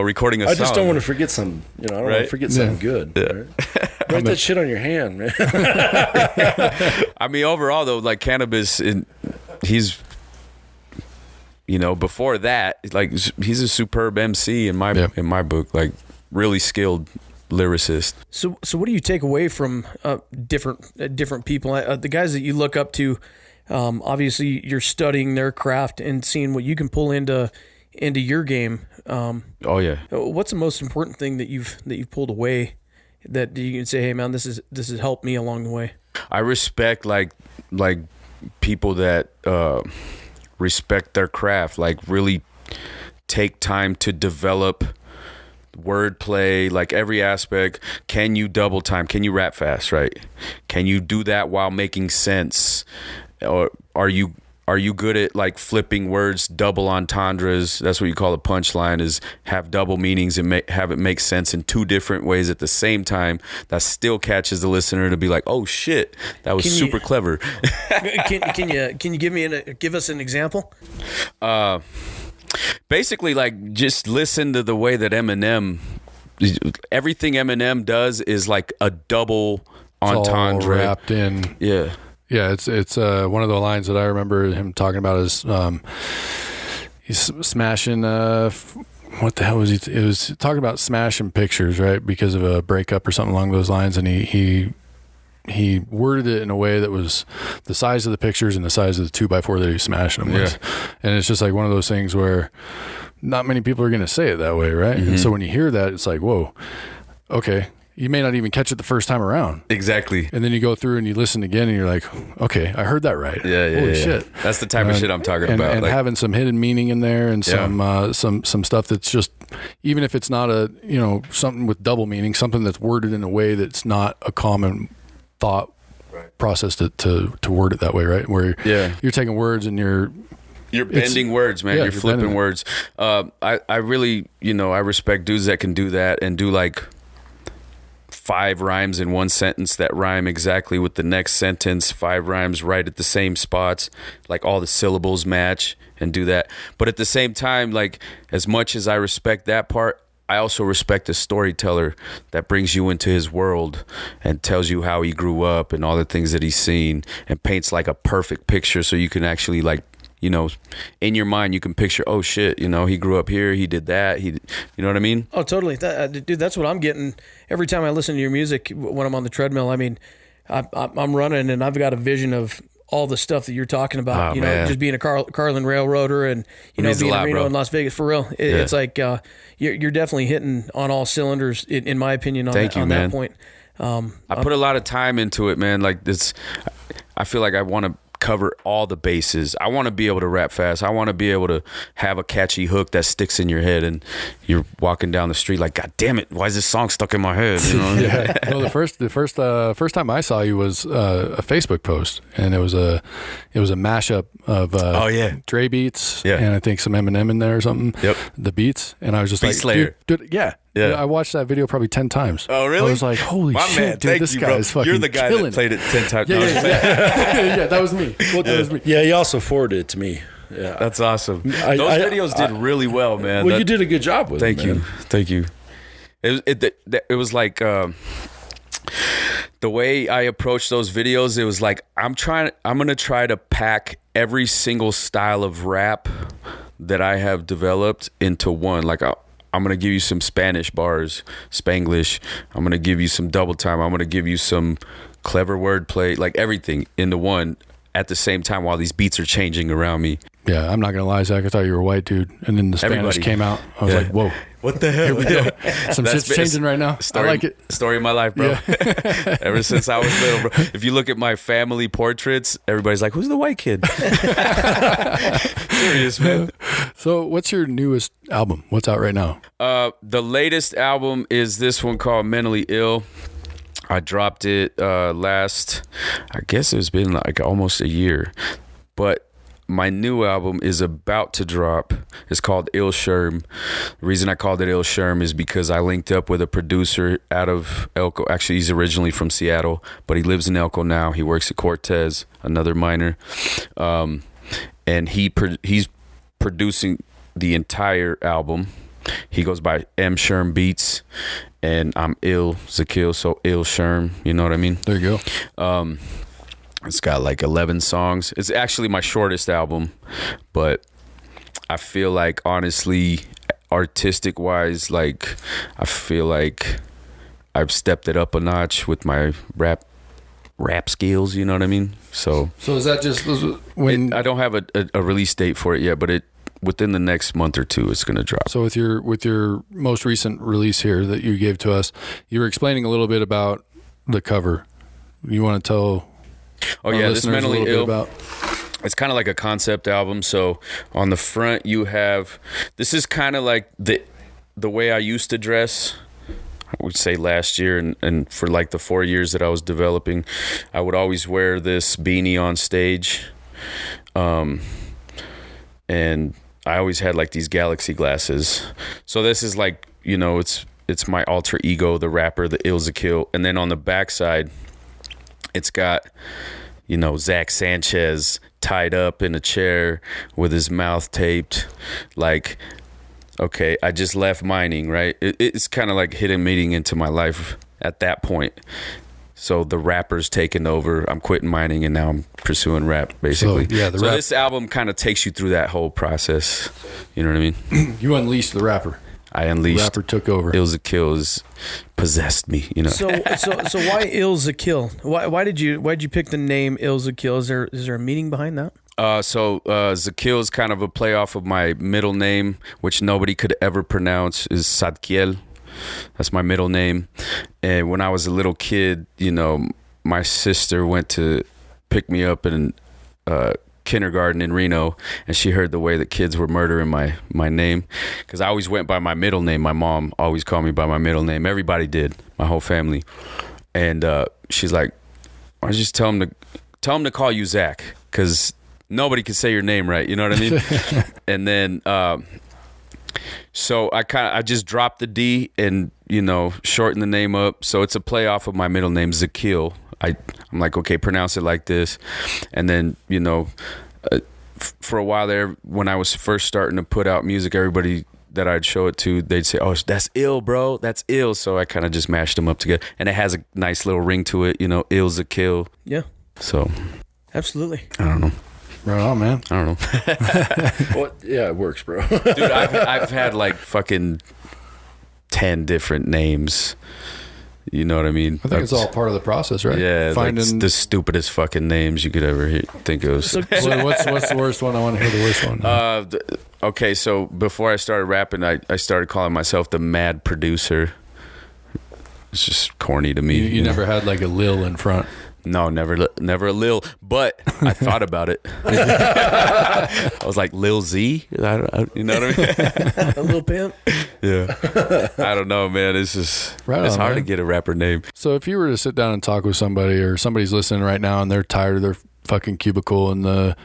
recording a song. I just don't want to forget something. You know, I don't want to forget something good. Yeah. Right? Write that shit on your hand, man. I mean, overall though, like Cannabis, he's, you know, before that, like he's a superb MC in my book, like really skilled. lyricist. So what do you take away from different people? The guys that you look up to, obviously you're studying their craft and seeing what you can pull into your game. Oh yeah. What's the most important thing that you've pulled away that you can say, hey man, this has helped me along the way? I respect like people that respect their craft, like really take time to develop wordplay, like every aspect. Can you double time? Can you rap fast, right? Can you do that while making sense? Or are you good at like flipping words, double entendres? That's what you call a punchline, is have double meanings and have it make sense in two different ways at the same time. That still catches the listener to be like, oh shit, that was super clever. Can you give us an example? Basically, like, just listen to the way that everything Eminem does is like a double entendre. All wrapped in. Yeah. Yeah, it's one of the lines that I remember him talking about is he's smashing what the hell was he? It was talking about smashing pictures, right? Because of a breakup or something along those lines, and he worded it in a way that was the size of the pictures and the size of the 2x4 that he was smashing them with. And it's just like one of those things where not many people are going to say it that way, right? And so when you hear that, it's like, whoa, okay. You may not even catch it the first time around. Exactly. And then you go through and you listen again and you're like, okay, I heard that right. Holy shit. That's the type of shit I'm talking about. And like, having some hidden meaning in there and some stuff that's just, even if it's not something with double meaning, something that's worded in a way that's not a common thought process to word it that way, right? Where you're taking words and you're bending words, man. You're flipping words. I really, I respect dudes that can do that and do like 5 rhymes in one sentence that rhyme exactly with the next sentence, 5 rhymes right at the same spots, like all the syllables match, and do that. But at the same time, like, as much as I respect that part, I also respect a storyteller that brings you into his world and tells you how he grew up and all the things that he's seen and paints like a perfect picture, so you can actually, like, in your mind you can picture, oh shit, he grew up here, he did that, you know what I mean? Oh, totally. Dude, that's what I'm getting every time I listen to your music when I'm on the treadmill. I mean, I'm running and I've got a vision of all the stuff that you're talking about, just being a Carlin railroader and, being in Reno and Las Vegas, for real. It's like you're definitely hitting on all cylinders, in my opinion, on that point. I put a lot of time into it, man. Like, this, I feel like I want to cover all the bases. I want to be able to rap fast. I want to be able to have a catchy hook that sticks in your head and you're walking down the street like, God damn it, why is this song stuck in my head? Well, the first time I saw you was a Facebook post, and it was a mashup of Dre beats and I think some Eminem in there or something. Yep. The beats, and I was just Beat like, Slayer. Dude, yeah. I watched that video probably 10 times. Oh, really? I was like, holy shit, man, dude, this guy is fucking You're the guy that played it 10 times. Yeah, that was me. That was me. Yeah, he also forwarded it to me. Yeah, that's awesome. Those videos did really well, man. Well, you did a good job with it. Thank you. It was like the way I approached those videos. It was like I'm gonna try to pack every single style of rap that I have developed into one. Like, I'm going to give you some Spanish bars, Spanglish. I'm going to give you some double time. I'm going to give you some clever wordplay, like everything into one at the same time while these beats are changing around me. Yeah, I'm not going to lie, Zach. I thought you were a white dude. And then the Spanish came out. I was like, whoa. What the hell? Here we go. Some shit's changing right now. I like it. Story of my life, bro. Yeah. Ever since I was little, bro. If you look at my family portraits, everybody's like, who's the white kid? Serious, man. So what's your newest album? What's out right now? The latest album is this one called Mentally Ill. I dropped it last, I guess it's been like almost a year. But my new album is about to drop. It's called Ill Sherm. The reason I called it Ill Sherm is because I linked up with a producer out of Elko. Actually, he's originally from Seattle, but he lives in Elko now. He works at Cortez, another miner. And he's producing the entire album. He goes by M. Sherm Beats, and I'm Ill Zakiel, so Ill Sherm. You know what I mean? There you go. It's got like 11 songs. It's actually my shortest album, but I feel like, honestly, artistic wise, like, I feel like I've stepped it up a notch with my rap skills, you know what I mean? So is that just when I don't have a release date for it yet, but within the next month or two it's going to drop. So with your most recent release here that you gave to us, you were explaining a little bit about the cover. You want to tell This Mentally Ill about? It's kind of like a concept album. So on the front you have, this is kind of like the way I used to dress, I would say last year, and for like the 4 years that I was developing, I would always wear this beanie on stage. And I always had like these galaxy glasses. So this is like, it's my alter ego, the rapper, the Ill Zakiel. And then on the backside, it's got, Zach Sanchez tied up in a chair with his mouth taped. Like, okay, I just left mining, right? It's kind of like hidden meeting into my life at that point. So the rapper's taken over. I'm quitting mining and now I'm pursuing rap, basically. So this album kind of takes you through that whole process. You know what I mean? You unleashed the rapper. I unleashed. The rapper took over. Ill Zakiel possessed me. So why Ill Zakiel? Why did you pick the name Ill Zakiel? Is there a meaning behind that? Zakiel is kind of a play off of my middle name, which nobody could ever pronounce, is Zakiel. That's my middle name. And when I was a little kid, my sister went to pick me up in kindergarten in Reno, and she heard the way that kids were murdering my name, because I always went by my middle name. My mom always called me by my middle name. Everybody did, my whole family. And she's like, "I just tell him to call you Zach, because nobody can say your name right." You know what I mean? And then so I just dropped the D and shorten the name up. So it's a play off of my middle name, Zakiel. I'm like, okay, pronounce it like this. And then for a while there, when I was first starting to put out music, everybody that I'd show it to, they'd say, "Oh, that's ill, bro. That's ill." So I kind of just mashed them up together, and it has a nice little ring to it, Ill Zakiel. Yeah. So absolutely. I don't know. Right on, man. I don't know. Well, yeah, it works, bro. Dude, I've had like fucking 10 different names. You know what I mean? I think it's all part of the process, right? Yeah, finding like the stupidest fucking names you could ever think of. what's the worst one? I want to hear the worst one. Okay, so before I started rapping, I started calling myself the Mad Producer. It's just corny to me. You never had like a Lil in front. No, never a Lil, but I thought about it. I was like, Lil Z? You know what I mean? A little pimp? Yeah. I don't know, man. It's just, it's hard to get a rapper name. So if you were to sit down and talk with somebody, or somebody's listening right now and they're tired of their fucking cubicle and the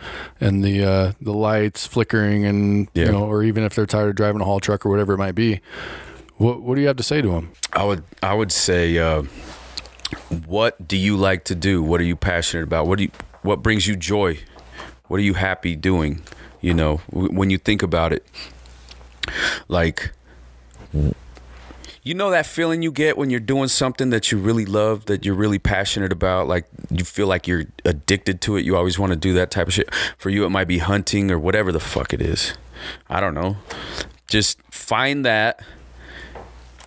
lights flickering and, or even if they're tired of driving a haul truck or whatever it might be, what do you have to say to them? I would say, what do you like to do? What are you passionate about? What brings you joy? What are you happy doing? When you think about it, like, that feeling you get when you're doing something that you really love, that you're really passionate about, like you feel like you're addicted to it. You always want to do that type of shit. For you, it might be hunting or whatever the fuck it is. I don't know. Just find that.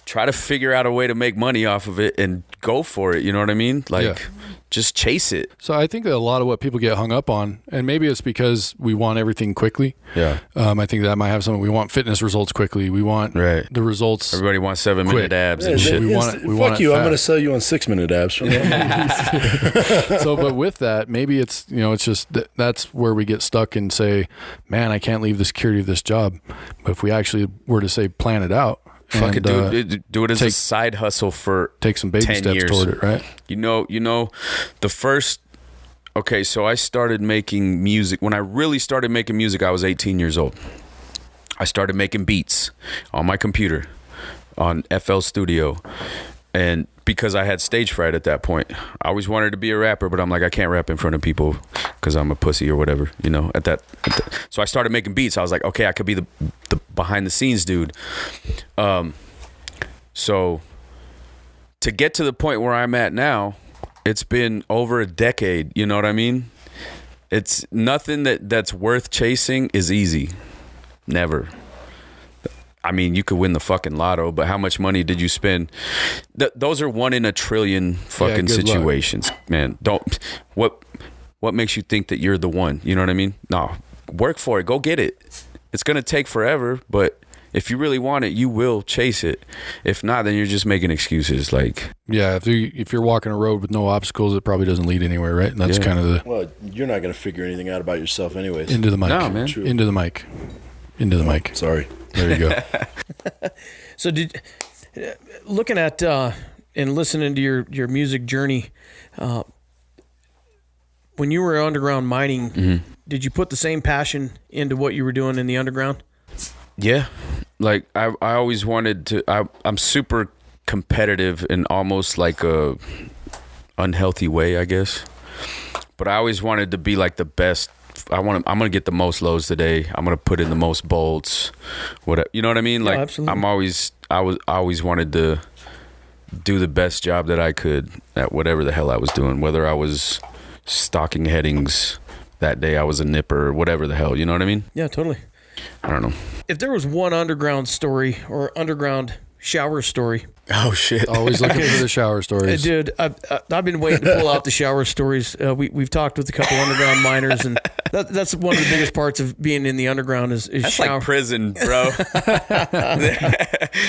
Try to figure out a way to make money off of it and go for it. You know what I mean? Like, just chase it. So I think that a lot of what people get hung up on, and maybe it's because we want everything quickly. Yeah. I think that might have something. We want fitness results quickly. We want the results. Everybody wants 7-minute abs and shit. We want you. I'm going to sell you on 6-minute abs. So, but with that, maybe it's, it's just that's where we get stuck and say, man, I can't leave the security of this job. But if we actually were to say, plan it out. Fucking do it as a side hustle for take some baby 10 steps years. toward it, right? The first. Okay, so I started making music. When I really started making music, I was 18 years old. I started making beats on my computer on FL Studio, and because I had stage fright at that point, I always wanted to be a rapper, but I'm like, I can't rap in front of people because I'm a pussy or whatever, So I started making beats. I was like, okay, I could be the behind the scenes dude. So to get to the point where I'm at now, it's been over a decade. You know what I mean? It's nothing that's worth chasing is easy. Never. I mean, you could win the fucking lotto, but how much money did you spend? Those are 1 in a trillion fucking situations, man. What makes you think that you're the one? You know what I mean? No, work for it. Go get it. It's going to take forever, but if you really want it, you will chase it. If not, then you're just making excuses. Like, yeah, if you're walking a road with no obstacles, it probably doesn't lead anywhere, right? And that's kind of the... Well, you're not going to figure anything out about yourself anyways. Into the mic. No, man. True. Into the mic. Into the mic. Sorry. There you go. So looking at and listening to your music journey, when you were underground mining, did you put the same passion into what you were doing in the underground? Yeah. Like, I always wanted to... I'm super competitive in almost like a unhealthy way, I guess. But I always wanted to be like the best. I'm gonna get the most loads today. I'm gonna put in the most bolts. You know what I mean? Like, absolutely. I always wanted to do the best job that I could at whatever the hell I was doing. Whether I was stocking headings that day, I was a nipper, whatever the hell. You know what I mean? Yeah, totally. I don't know. If there was one underground story or underground shower story. Oh shit! Always looking for the shower stories, dude. I've been waiting to pull out the shower stories. We've talked with a couple underground miners, and that's one of the biggest parts of being in the underground is that's shower. Like prison, bro.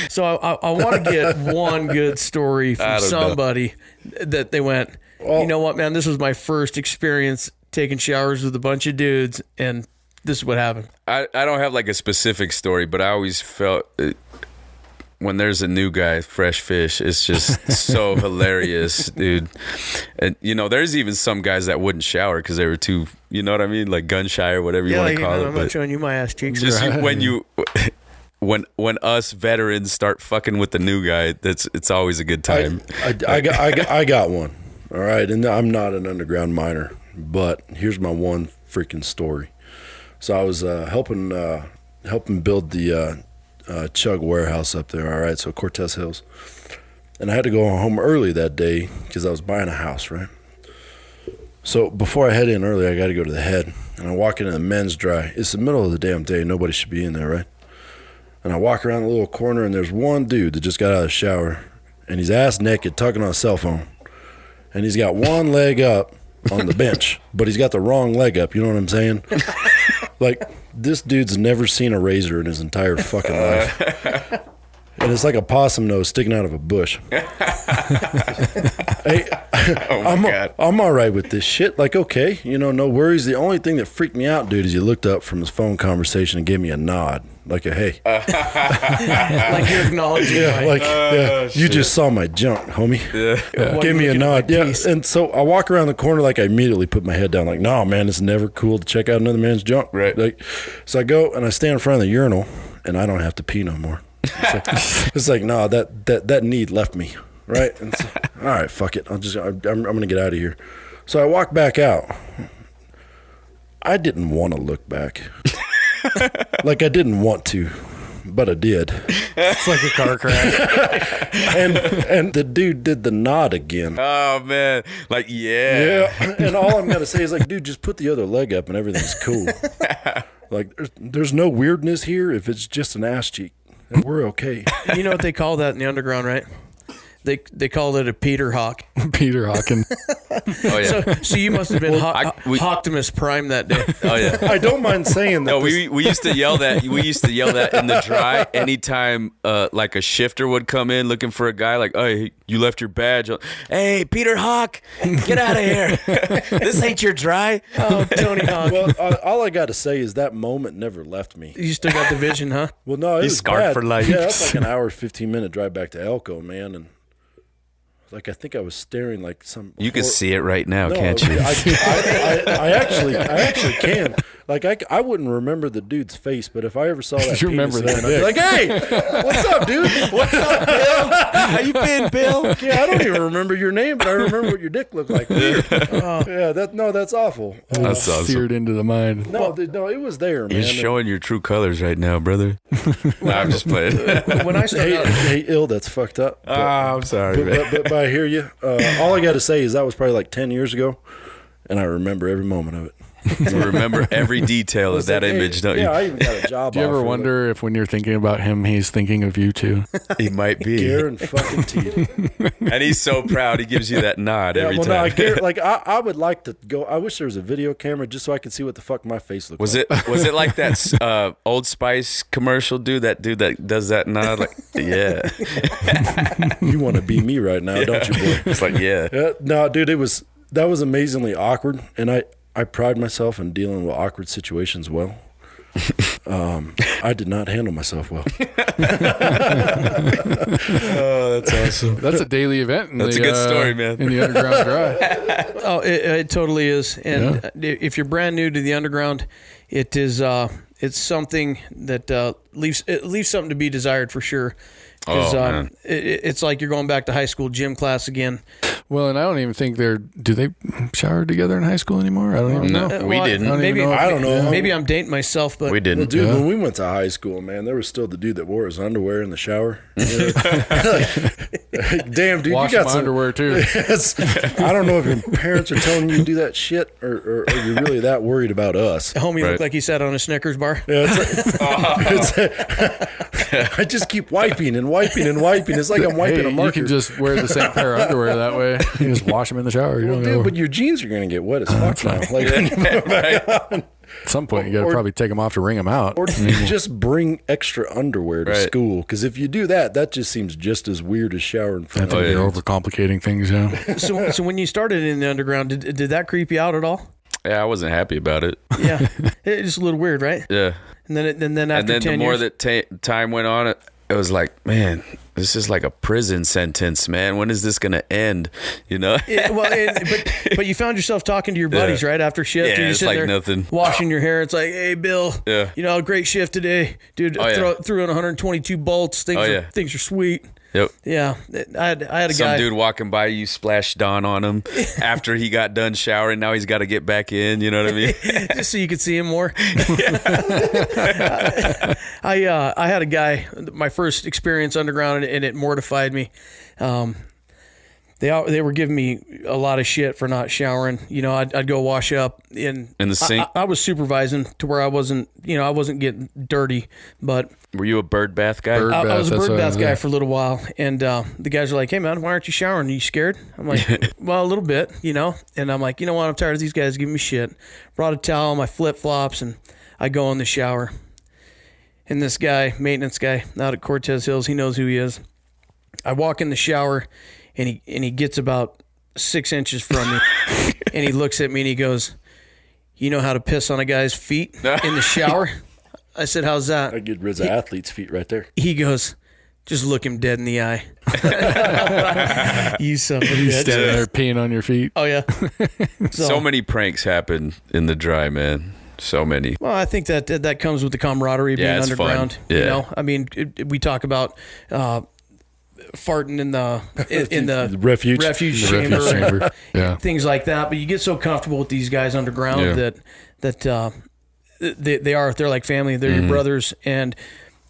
So I want to get one good story from somebody that they went, you know what, man, this was my first experience taking showers with a bunch of dudes, and this is what happened. I don't have like a specific story, but I always felt when there's a new guy, fresh fish, it's just so hilarious, dude. And, you know, there's even some guys that wouldn't shower because they were too, you know what I mean? Like gun shy or whatever you want to call it. I'm not showing you my ass cheeks. Just when us veterans start fucking with the new guy, it's always a good time. I got one. All right. And I'm not an underground miner, but here's my one freaking story. So I was helping build the Chug warehouse up there, all right, so Cortez Hills. And I had to go home early that day because I was buying a house, right? So before I head in early, I got to go to the head. And I walk into the men's dry. It's the middle of the damn day. Nobody should be in there, right? And I walk around the little corner, and there's one dude that just got out of the shower. And he's ass naked, talking on a cell phone. And he's got one leg up on the bench, but he's got the wrong leg up. You know what I'm saying? Like, this dude's never seen a razor in his entire fucking life. And it's like a possum nose sticking out of a bush. Hey, I'm all right with this shit. Like, okay, you know, no worries. The only thing that freaked me out, dude, is he looked up from his phone conversation and gave me a nod. Like a hey. Like you're acknowledging. Yeah, like, you just saw my junk, homie. Yeah. Give me a nod. Yeah. And so I walk around the corner, like I immediately put my head down, like, no, man, it's never cool to check out another man's junk. Right. Like, so I go and I stand in front of the urinal, and I don't have to pee no more. It's like no, that need left me, right? And so, all right, fuck it. I'm gonna get out of here. So I walk back out. I didn't want to look back. Like I didn't want to, but I did. It's like a car crash. and the dude did the nod again. Oh man, like yeah. And all I'm gonna say is like, dude, just put the other leg up and everything's cool. Like there's no weirdness here if it's just an ass cheek. And we're okay. You know what they call that in the underground, right? They called it a Peter Hawk. Peter Hawking. Oh yeah. So you must have been Optimus Prime that day. Oh yeah. I don't mind saying that. No, we used to yell that. We used to yell that in the dry anytime like a shifter would come in looking for a guy. Like, oh, you left your badge. Hey, Peter Hawk, get out of here. This ain't your dry. Oh, Tony Hawk. Well, all I got to say is that moment never left me. You still got the vision, huh? Well, no, it was scarred bad. for life. Yeah, that's like an hour, 15-minute drive back to Elko, man, and. Like I think I was staring like some. You can see it right now, can't you? I actually can. Like I wouldn't remember the dude's face, but if I ever saw that, you remember that? I'd be like, hey, what's up, dude? What's up, Bill? How you been, Bill? Yeah, I don't even remember your name, but I remember what your dick looked like. Weird. Yeah, that's awful. That's awesome. Seared into the mind. No, it was there, man. You're showing your true colors right now, brother. No, I'm just playing. When I started Hey, Ill, that's fucked up. But, I'm sorry, man. but I hear you. All I got to say is that was probably like 10 years ago, and I remember every moment of it. You remember every detail of that image, don't you? Yeah, I even got a job. Do you ever wonder if when you're thinking about him, he's thinking of you too? He might be. Guaranteed. And he's so proud. He gives you that nod every time. I would like to go. I wish there was a video camera just so I could see what the fuck my face looked Was like. it like that Old Spice commercial dude that does that nod? Like, yeah. You want to be me right now, don't you, boy? It's like, yeah. No, dude, that was amazingly awkward, and I pride myself in dealing with awkward situations well. I did not handle myself well. Oh, that's awesome. That's a daily event. That's a good story, man. In the Underground Drive. Oh, it totally is. And if you're brand new to the Underground, it is it's something that leaves something to be desired for sure. Because it's like you're going back to high school gym class again. Well, and I don't even think do they shower together in high school anymore? I don't even know. We didn't. I don't know. Maybe I'm dating myself, but We didn't. Well, dude, when we went to high school, man, there was still the dude that wore his underwear in the shower. Damn, dude, Wash you got my some underwear too. I don't know if your parents are telling you to do that shit, or you're really that worried about us. homie Right. looked like he sat on a Snickers bar. Yeah, I just keep wiping and wiping and wiping. It's like I'm wiping Hey, a marker. you can just wear the same pair of underwear that way. You just wash them in the shower. You Well, don't dude, know. but your jeans are gonna get wet as fuck now. Like, when you put them back on. At some point, you got to probably take them off to wring them out. Or just bring extra underwear to Right. school, because if you do that, that just seems just as weird as showering I from. think yeah. you're overcomplicating things. Yeah. So when you started in the Underground, did that creep you out at all? Yeah, I wasn't happy about it. Yeah, it's just a little weird, right? Yeah. And then after And then 10 the more years, that time went on, it was like, man, this is like a prison sentence, man. When is this going to end? You know? but you found yourself talking to your buddies right after shift. Yeah, You're it's sitting like there nothing. washing your hair. It's like, hey, Bill, Yeah. Great shift today, dude. Oh, yeah. Threw in 122 bolts. Things are sweet. Yep. Yeah, I had a Some guy. dude walking by, you splashed Dawn on him after he got done showering. Now he's got to get back in. You know what I mean? Just so you could see him more. I had a guy, my first experience underground, and it mortified me. They were giving me a lot of shit for not showering. You know, I'd go wash up in the sink. I was supervising to where I wasn't getting dirty, but Were you a bird bath guy? Bird I was a that's bird what I bath was guy at. for a little while, and the guys are like, "Hey man, why aren't you showering? Are you scared?" I'm like, "Well, a little bit, you know." And I'm like, "You know what? I'm tired of these guys giving me shit." Brought a towel, my flip flops, and I go in the shower. And this guy, maintenance guy, out at Cortez Hills, he knows who he is. I walk in the shower, and he gets about 6 inches from me, and he looks at me and he goes, "You know how to piss on a guy's feet in the shower?" I said, "How's that?" I get rid of athlete's feet right there. He goes, "Just look him dead in the eye." You son of a bitch. Standing there peeing on your feet. Oh yeah. So many pranks happen in the dry, man. So many. Well, I think that comes with the camaraderie being it's underground. fun. Yeah. You know, I mean, we talk about farting in the Refuge. refuge The chamber, refuge chamber. Yeah. things like that. But you get so comfortable with these guys underground Yeah. that they're like family. They're your brothers, and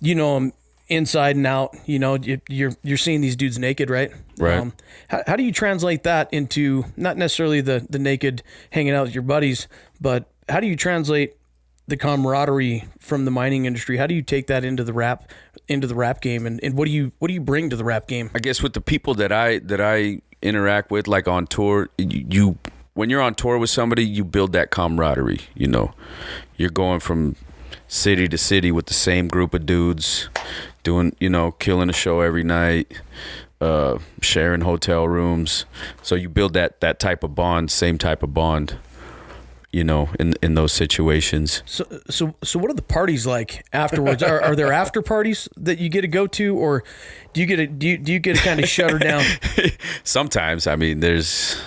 you know them inside and out. You know, you're seeing these dudes naked, right? Right. How do you translate that into not necessarily the naked hanging out with your buddies, but how do you translate the camaraderie from the mining industry? How do you take that into the rap game, and what do you bring to the rap game? I guess with the people that I interact with, like on tour, you when you're on tour with somebody, you build that camaraderie. You know, you're going from city to city with the same group of dudes, doing, you know, killing a show every night, sharing hotel rooms. So you build that type of bond, same type of bond, you know, in those situations. So what are the parties like afterwards? Are there after parties that you get to go to, or do you get to kind of shut her down? Sometimes, I mean, there's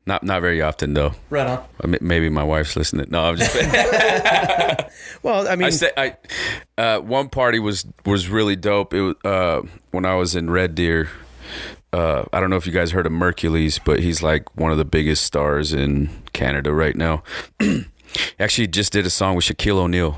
not very often though. Right on. Maybe my wife's listening. No, I'm just. Well, I mean, One party was really dope. It was when I was in Red Deer. I don't know if you guys heard of Mercules, but he's like one of the biggest stars in Canada right now. Actually, just did a song with Shaquille O'Neal.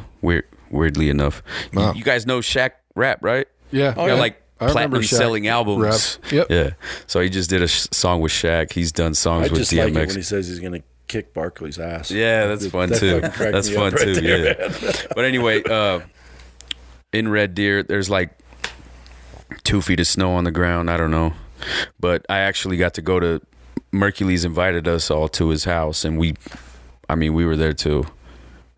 Weirdly enough, Wow. you guys know Shaq rap, right? Yeah. Yeah, like I remember platinum Shaq selling albums. rap. Yep. Yeah. So he just did a song with Shaq. He's done songs I with just like it DMX. when he says he's going to kick Barkley's ass. Yeah, that's fun that too. fucking cracked That's me fun up right too. there, Yeah. man. But anyway, in Red Deer, there's like 2 feet of snow on the ground. I don't know, but I actually got to go to. Mercules invited us all to his house, and we were there till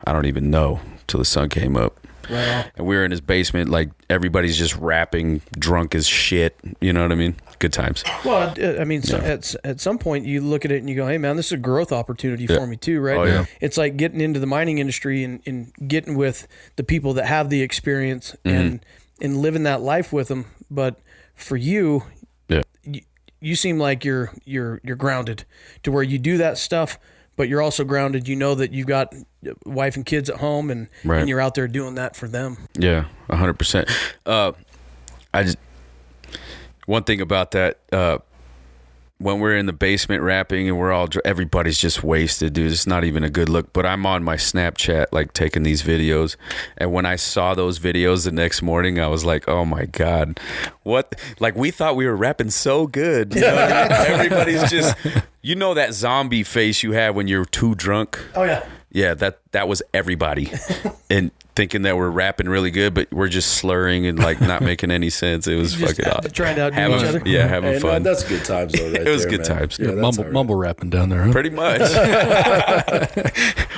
I don't even know till the sun came up. Wow. And we were in his basement, like everybody's just rapping, drunk as shit. You know what I mean? Good times. Well, I mean, so at some point you look at it and you go, hey, man, this is a growth opportunity for me too, right? Oh, yeah. It's like getting into the mining industry and getting with the people that have the experience and living that life with them. But for you, you seem like you're grounded to where you do that stuff, but you're also grounded. You know that you've got wife and kids at home, and you're out there doing that for them. Yeah, 100%. One thing about that, when we're in the basement rapping and everybody's just wasted, dude. It's not even a good look. But I'm on my Snapchat, like taking these videos, and when I saw those videos the next morning, I was like, oh my god, what? Like we thought we were rapping so good. You know what I mean? Everybody's just, that zombie face you have when you're too drunk. Oh yeah. Yeah, that was everybody, and thinking that we're rapping really good, but we're just slurring and like not making any sense. It was Just fucking odd. trying to outdo each other. Yeah, having Hey, fun. that's good times though. Right It was there, good man. times. Yeah, that's all right. Mumble rapping down there, huh? Pretty much.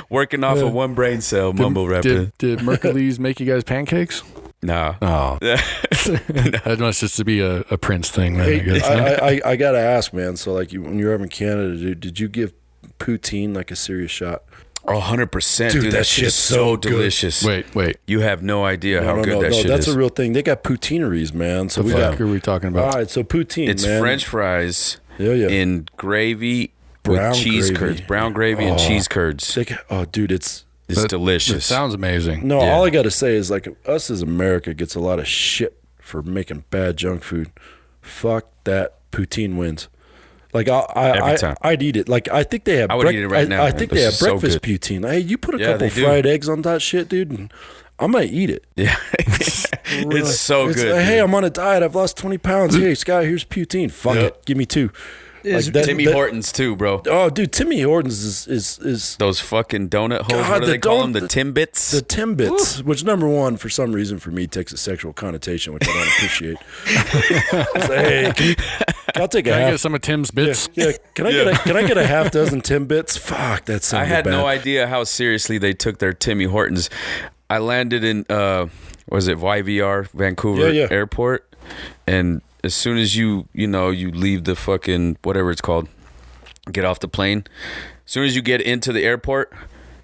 Working off of one brain cell, mumble rapping. Did Mercules make you guys pancakes? Nah. Oh, that must just be a Prince thing, then, I guess. Hey, I gotta ask, man. So like, when you were up in Canada, dude, did you give poutine like a serious shot? Oh, 100%. Dude, Dude, that shit's so delicious. Wait. You have no idea how good that shit that's is. a real thing. They got poutineries, man. So What the fuck are we talking about? All right, so poutine, It's man. French fries in gravy Brown with cheese gravy. curds. Brown gravy and cheese curds. Dude, it's delicious. It sounds amazing. no. Yeah. All I gotta say is like us as America gets a lot of shit for making bad junk food. Fuck that, poutine wins. Like Every time. I'd eat it. Like I think they have. I would eat it right now, I man. think This they have is so breakfast good. poutine. Hey, you put a Yeah, couple they do. fried eggs on that shit, dude, and I'm gonna eat it. Yeah. It's so It's good. like, hey, dude. I'm on a diet. I've lost 20 pounds. Hey, Scott, here's poutine. Fuck Yep. it. Give me 2. Is Timmy Hortons too, bro. Oh, dude, Timmy Hortons is Those fucking donut holes. God, What do the they call them? don- The Timbits? the Timbits, which number one, for some reason, for me, takes a sexual connotation, which I don't appreciate. It's like, hey, I'll take a Can I half. get some of Tim's bits? Yeah, can I get a half dozen Timbits? Fuck, that sounded I had bad. no idea how seriously they took their Timmy Hortons. I landed in was it YVR, Vancouver Yeah. Airport, and as soon as you leave the fucking whatever it's called, get off the plane. As soon as you get into the airport,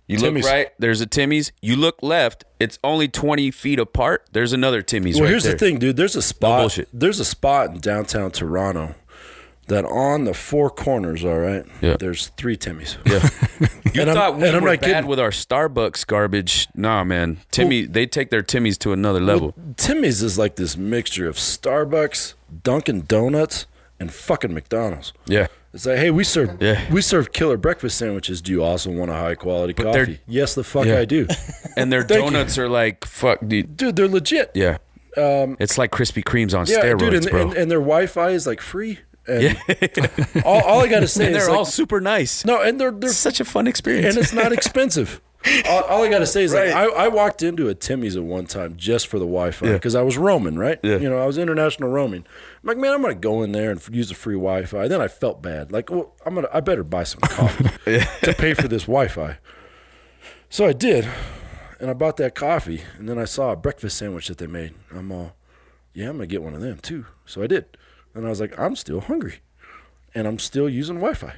you Timmy's. look right. There's a Timmy's. You look left. It's only 20 feet apart. There's another Timmy's. Well, right here's there. the thing, dude. There's a spot. bullshit. There's a spot in downtown Toronto that on the 4 corners, all right. Yeah. There's 3 Timmys. Yeah. You And I'm- thought we and I'm were not bad kidding. with our Starbucks garbage? Nah, man. They take their Timmys to another level. Timmy's is like this mixture of Starbucks, Dunkin' Donuts, and fucking McDonald's. Yeah. It's like, hey, we serve Yeah. killer breakfast sandwiches. Do you also want a high quality they're- coffee? Yes, the fuck Yeah. I do. And their Thank you. donuts are like, fuck, dude. Dude, they're legit. Yeah. It's like Krispy Kremes on Yeah, steroids, dude, bro. and their Wi-Fi is like free. And all I gotta say And is they're like, all super nice. no, and they're It's such a fun experience. and it's not expensive. All I gotta say is Right. like I walked into a Timmy's at one time just for the Wi-Fi Yeah. because I was roaming, right? Yeah. You know, I was international roaming. I'm like, man, I'm gonna go in there and use the free Wi-Fi. Then I felt bad, like, well, I better buy some coffee to pay for this Wi-Fi. So I did, and I bought that coffee, and then I saw a breakfast sandwich that they made. I'm all, yeah, I'm gonna get one of them too. So I did, and I was like, I'm still hungry, and I'm still using Wi-Fi.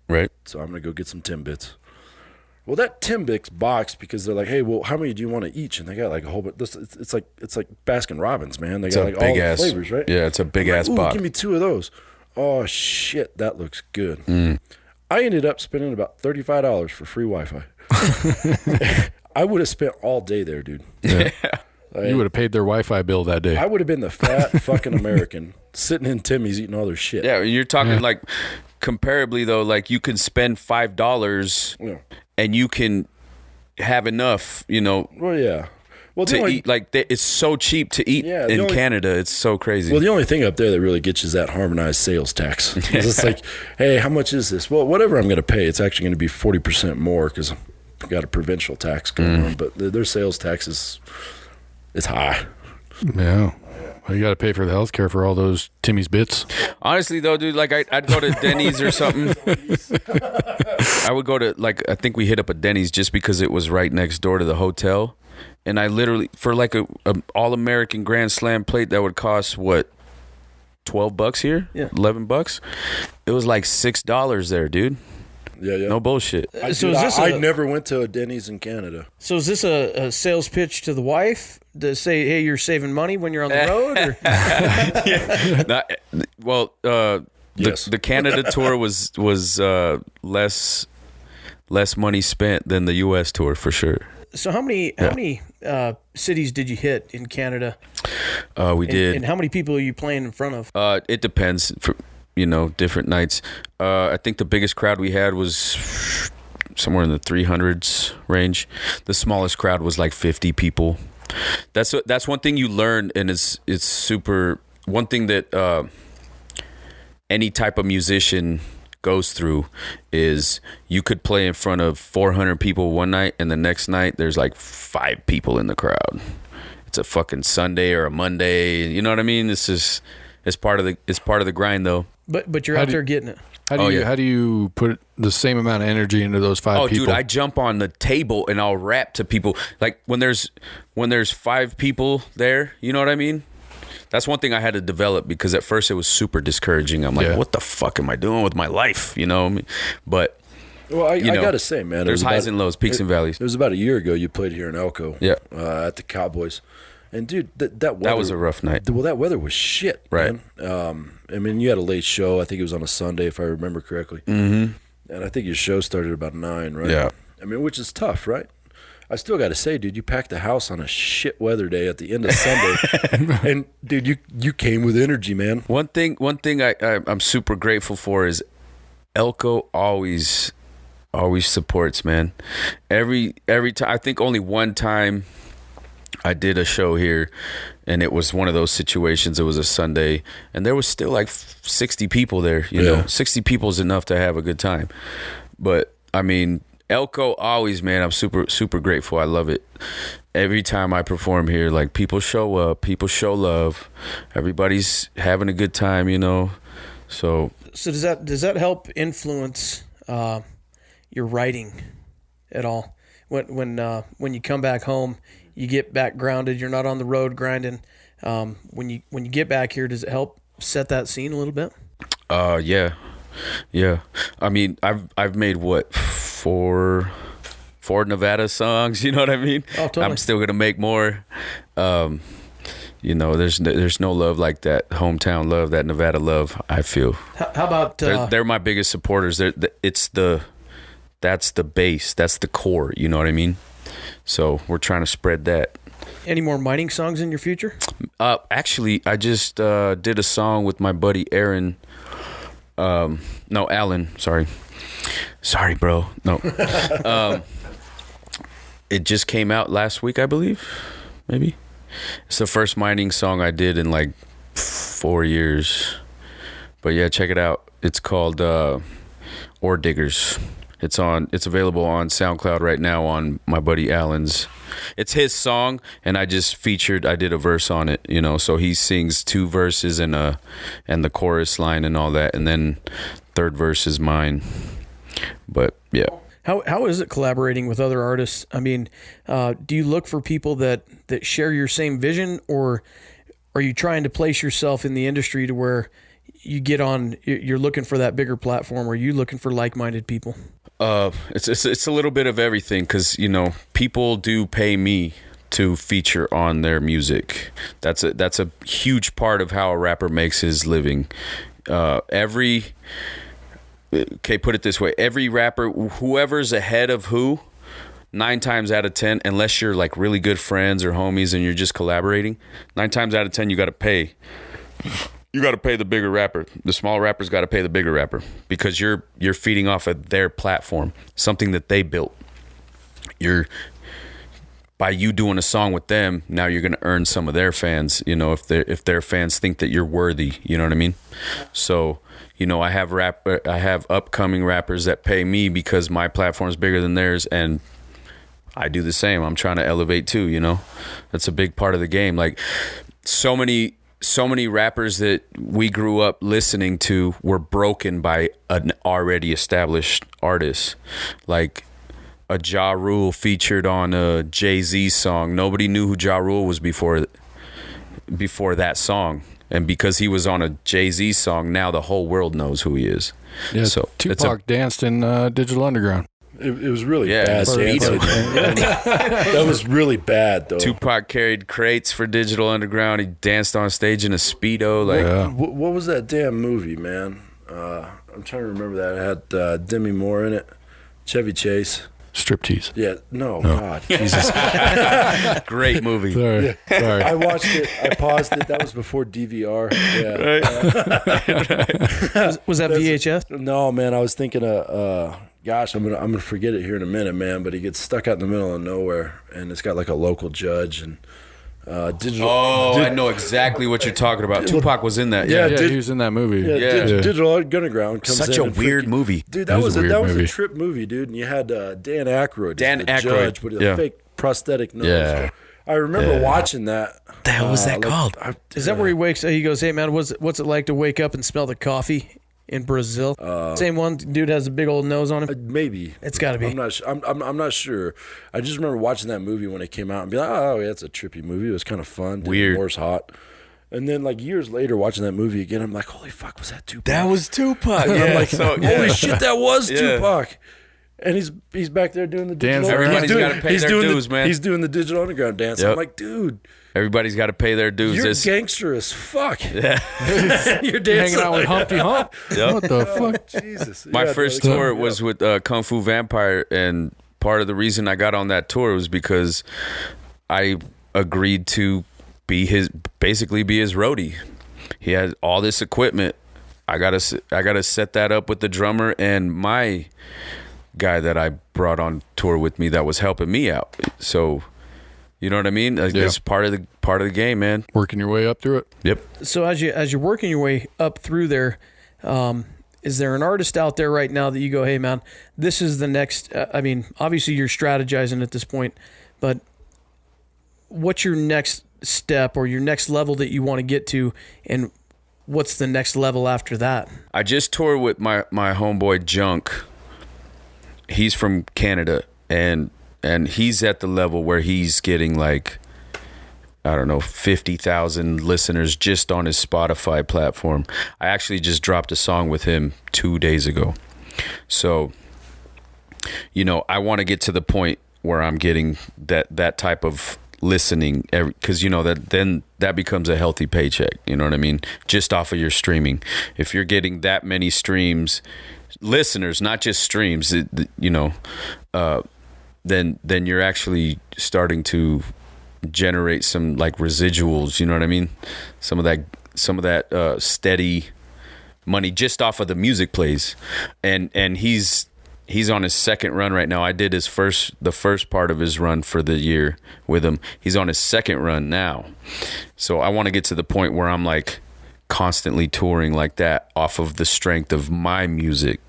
right. So I'm gonna go get some Timbits. Well, that Timbits box, because they're like, hey, well, how many do you want to each? And they got like a whole bunch. It's like Baskin Robbins, man. They It's got a like all big the ass flavors, right? Yeah, it's a big I'm like, ass ooh, box. give me 2 of those. Oh shit, that looks good. Mm. I ended up spending about $35 for free Wi-Fi. I would have spent all day there, dude. Yeah. Like, You would have paid their Wi-Fi bill that day. I would have been the fat fucking American sitting in Timmy's eating all their shit. Yeah, you're talking like comparably though, like you can spend $5 Yeah. and you can have enough, Well, yeah. Well, to eat. Like it's so cheap to eat in Canada. It's so crazy. Well, the only thing up there that really gets you is that harmonized sales tax. It's like, hey, how much is this? Well, whatever I'm going to pay, it's actually going to be 40% more because I've got a provincial tax going on. But their sales tax is high. Yeah. Well, you got to pay for the healthcare for all those Timmy's bits. Honestly, though, dude, like I'd go to Denny's or something. I would go to I think we hit up a Denny's just because it was right next door to the hotel, and I literally for like a all-American Grand Slam plate that would cost what, $12 here, $11. It was like $6 there, dude. Yeah. No bullshit. I never went to a Denny's in Canada. So is this a sales pitch to the wife to say, hey, you're saving money when you're on the road? Or? Yes. The Canada tour was less money spent than the U.S. tour for sure. So how many cities did you hit in Canada? We did. And how many people are you playing in front of? It depends. Different nights. I think the biggest crowd we had was somewhere in the 300s range. The smallest crowd was like 50 people. That's one thing you learn, and it's super. One thing that any type of musician goes through is you could play in front of 400 people one night, and the next night there's like 5 people in the crowd. It's a fucking Sunday or a Monday. You know what I mean? It's part of the grind, though. But you're out there getting it. How do you put the same amount of energy into those 5 people? Oh, dude, I jump on the table and I'll rap to people. Like when there's 5 people there, you know what I mean? That's one thing I had to develop because at first it was super discouraging. I'm like, what the fuck am I doing with my life? You know? But I gotta say, man, there's highs and lows, peaks and valleys. It was about a year ago you played here in Elko. Yeah. At the Cowboys. And dude, that weather, that was a rough night. Well, that weather was shit, right? Man. I mean, you had a late show. I think it was on a Sunday, if I remember correctly. Mm-hmm. And I think your show started about 9, right? Yeah. I mean, which is tough, right? I still got to say, dude, you packed the house on a shit weather day at the end of Sunday, and dude, you came with energy, man. One thing I'm super grateful for is Elko always supports, man. Every time. I think only one time I did a show here, and it was one of those situations. It was a Sunday, and there was still like 60 people there. You know, 60 people is enough to have a good time. But I mean, Elko always, man. I'm super, super grateful. I love it. Every time I perform here, like people show up, people show love. Everybody's having a good time, you know. So does that help influence your writing at all? When you come back home, you get back grounded. You're not on the road grinding. When you get back here, does it help set that scene a little bit? Yeah. I mean, I've made what, 4 Nevada songs. You know what I mean? Oh, totally. I'm still gonna make more. You know, there's no love like that hometown love, that Nevada love. I feel. How about they're my biggest supporters. That's the base. That's the core. You know what I mean? So we're trying to spread that. Any more mining songs in your future? Actually, I just did a song with my buddy Aaron. Alan. Sorry, bro. No. It just came out last week, I believe. Maybe. It's the first mining song I did in like 4 years. But yeah, check it out. It's called Ore Diggers. It's available on SoundCloud right now on my buddy Alan's. It's his song, and I did a verse on it, you know, so he sings 2 verses and the chorus line and all that, and then 3rd verse is mine. But yeah. How is it collaborating with other artists? I mean, do you look for people that share your same vision, or are you trying to place yourself in the industry to where you get on, you're looking for that bigger platform? Or are you looking for like-minded people? It's a little bit of everything, because, you know, people do pay me to feature on their music. That's a huge part of how a rapper makes his living. Put it this way, every rapper, whoever's ahead of who, 9 times out of 10, unless you're like really good friends or homies and you're just collaborating, 9 times out of 10 you got to pay. You got to pay the bigger rapper. The small rapper's got to pay the bigger rapper, because you're feeding off of their platform, something that they built. by you doing a song with them, now you're going to earn some of their fans, you know, if their fans think that you're worthy, you know what I mean? So, you know, I have upcoming rappers that pay me because my platform's bigger than theirs, and I do the same. I'm trying to elevate too, you know? That's a big part of the game. Like, so many rappers that we grew up listening to were broken by an already established artist. Like a Ja Rule featured on a Jay-Z song. Nobody knew who Ja Rule was before that song. And because he was on a Jay-Z song, now the whole world knows who he is. Yeah, so Tupac danced in Digital Underground. It was really bad. That was really bad, though. Tupac carried crates for Digital Underground. He danced on stage in a Speedo. Like, what was that damn movie, man? I'm trying to remember that. It had Demi Moore in it, Chevy Chase. Striptease. Yeah, no. God, Jesus. Great movie. Sorry. I watched it. I paused it. That was before DVR. Yeah. Was that VHS? No, man. I was thinking gosh, I'm gonna forget it here in a minute, man. But he gets stuck out in the middle of nowhere, and it's got like a local judge and digital. I know exactly what you're talking about. Tupac was in that. Yeah, he was in that movie. Yeah. Digital Underground comes such in a weird movie, dude. That was movie. a trip movie, dude. And you had Dan Aykroyd, judge with a yeah. fake prosthetic nose. Yeah. I remember watching that. The hell was that called? Is that where he wakes? He goes, "Hey man, what's it like to wake up and smell the coffee in Brazil?" Same one. Dude has a big old nose on him. Maybe It's got to be. I'm not sure. I just remember watching that movie when it came out and be like, oh yeah, it's a trippy movie. It was kind of fun. Weird. Moore's hot. And then like years later, watching that movie again, I'm like, holy fuck, was that Tupac? That was Tupac. And I'm like, holy holy shit, that was Yeah. Tupac. And he's back there doing the Dan's digital. Everybody's gotta pay their dues, man. He's doing the Digital Underground dance. Yep. I'm like, dude, Everybody's got to pay their dues. you're gangster as fuck. Yeah. You're dancing Hanging out with Humpty Hump. Yep. What the fuck? Jesus. My Yeah, first brother. tour was with Kung Fu Vampire, and part of the reason I got on that tour was because I agreed to basically be his roadie. He had all this equipment. I gotta set that up with the drummer and my guy that I brought on tour with me that was helping me out. So, you know what I mean? It's part of the game, man. Working your way up through it. Yep. So as you're working your way up through there, is there an artist out there right now that you go, hey man, this is the next? I mean, obviously you're strategizing at this point, but what's your next step or your next level that you want to get to, and what's the next level after that? I just toured with my homeboy Junk. He's from Canada, and he's at the level where he's getting like, I don't know, 50,000 listeners just on his Spotify platform. I actually just dropped a song with him 2 days ago. So, you know, I want to get to the point where I'm getting that type of listening, because you know that becomes a healthy paycheck, you know what I mean, just off of your streaming. If you're getting that many streams, listeners, not just streams, you know, then you're actually starting to generate some like residuals, you know what I mean, some of that steady money just off of the music plays. And he's on his second run right now. I did the first part of his run for the year with him. He's on his second run now. So I want to get to the point where I'm like constantly touring like that off of the strength of my music.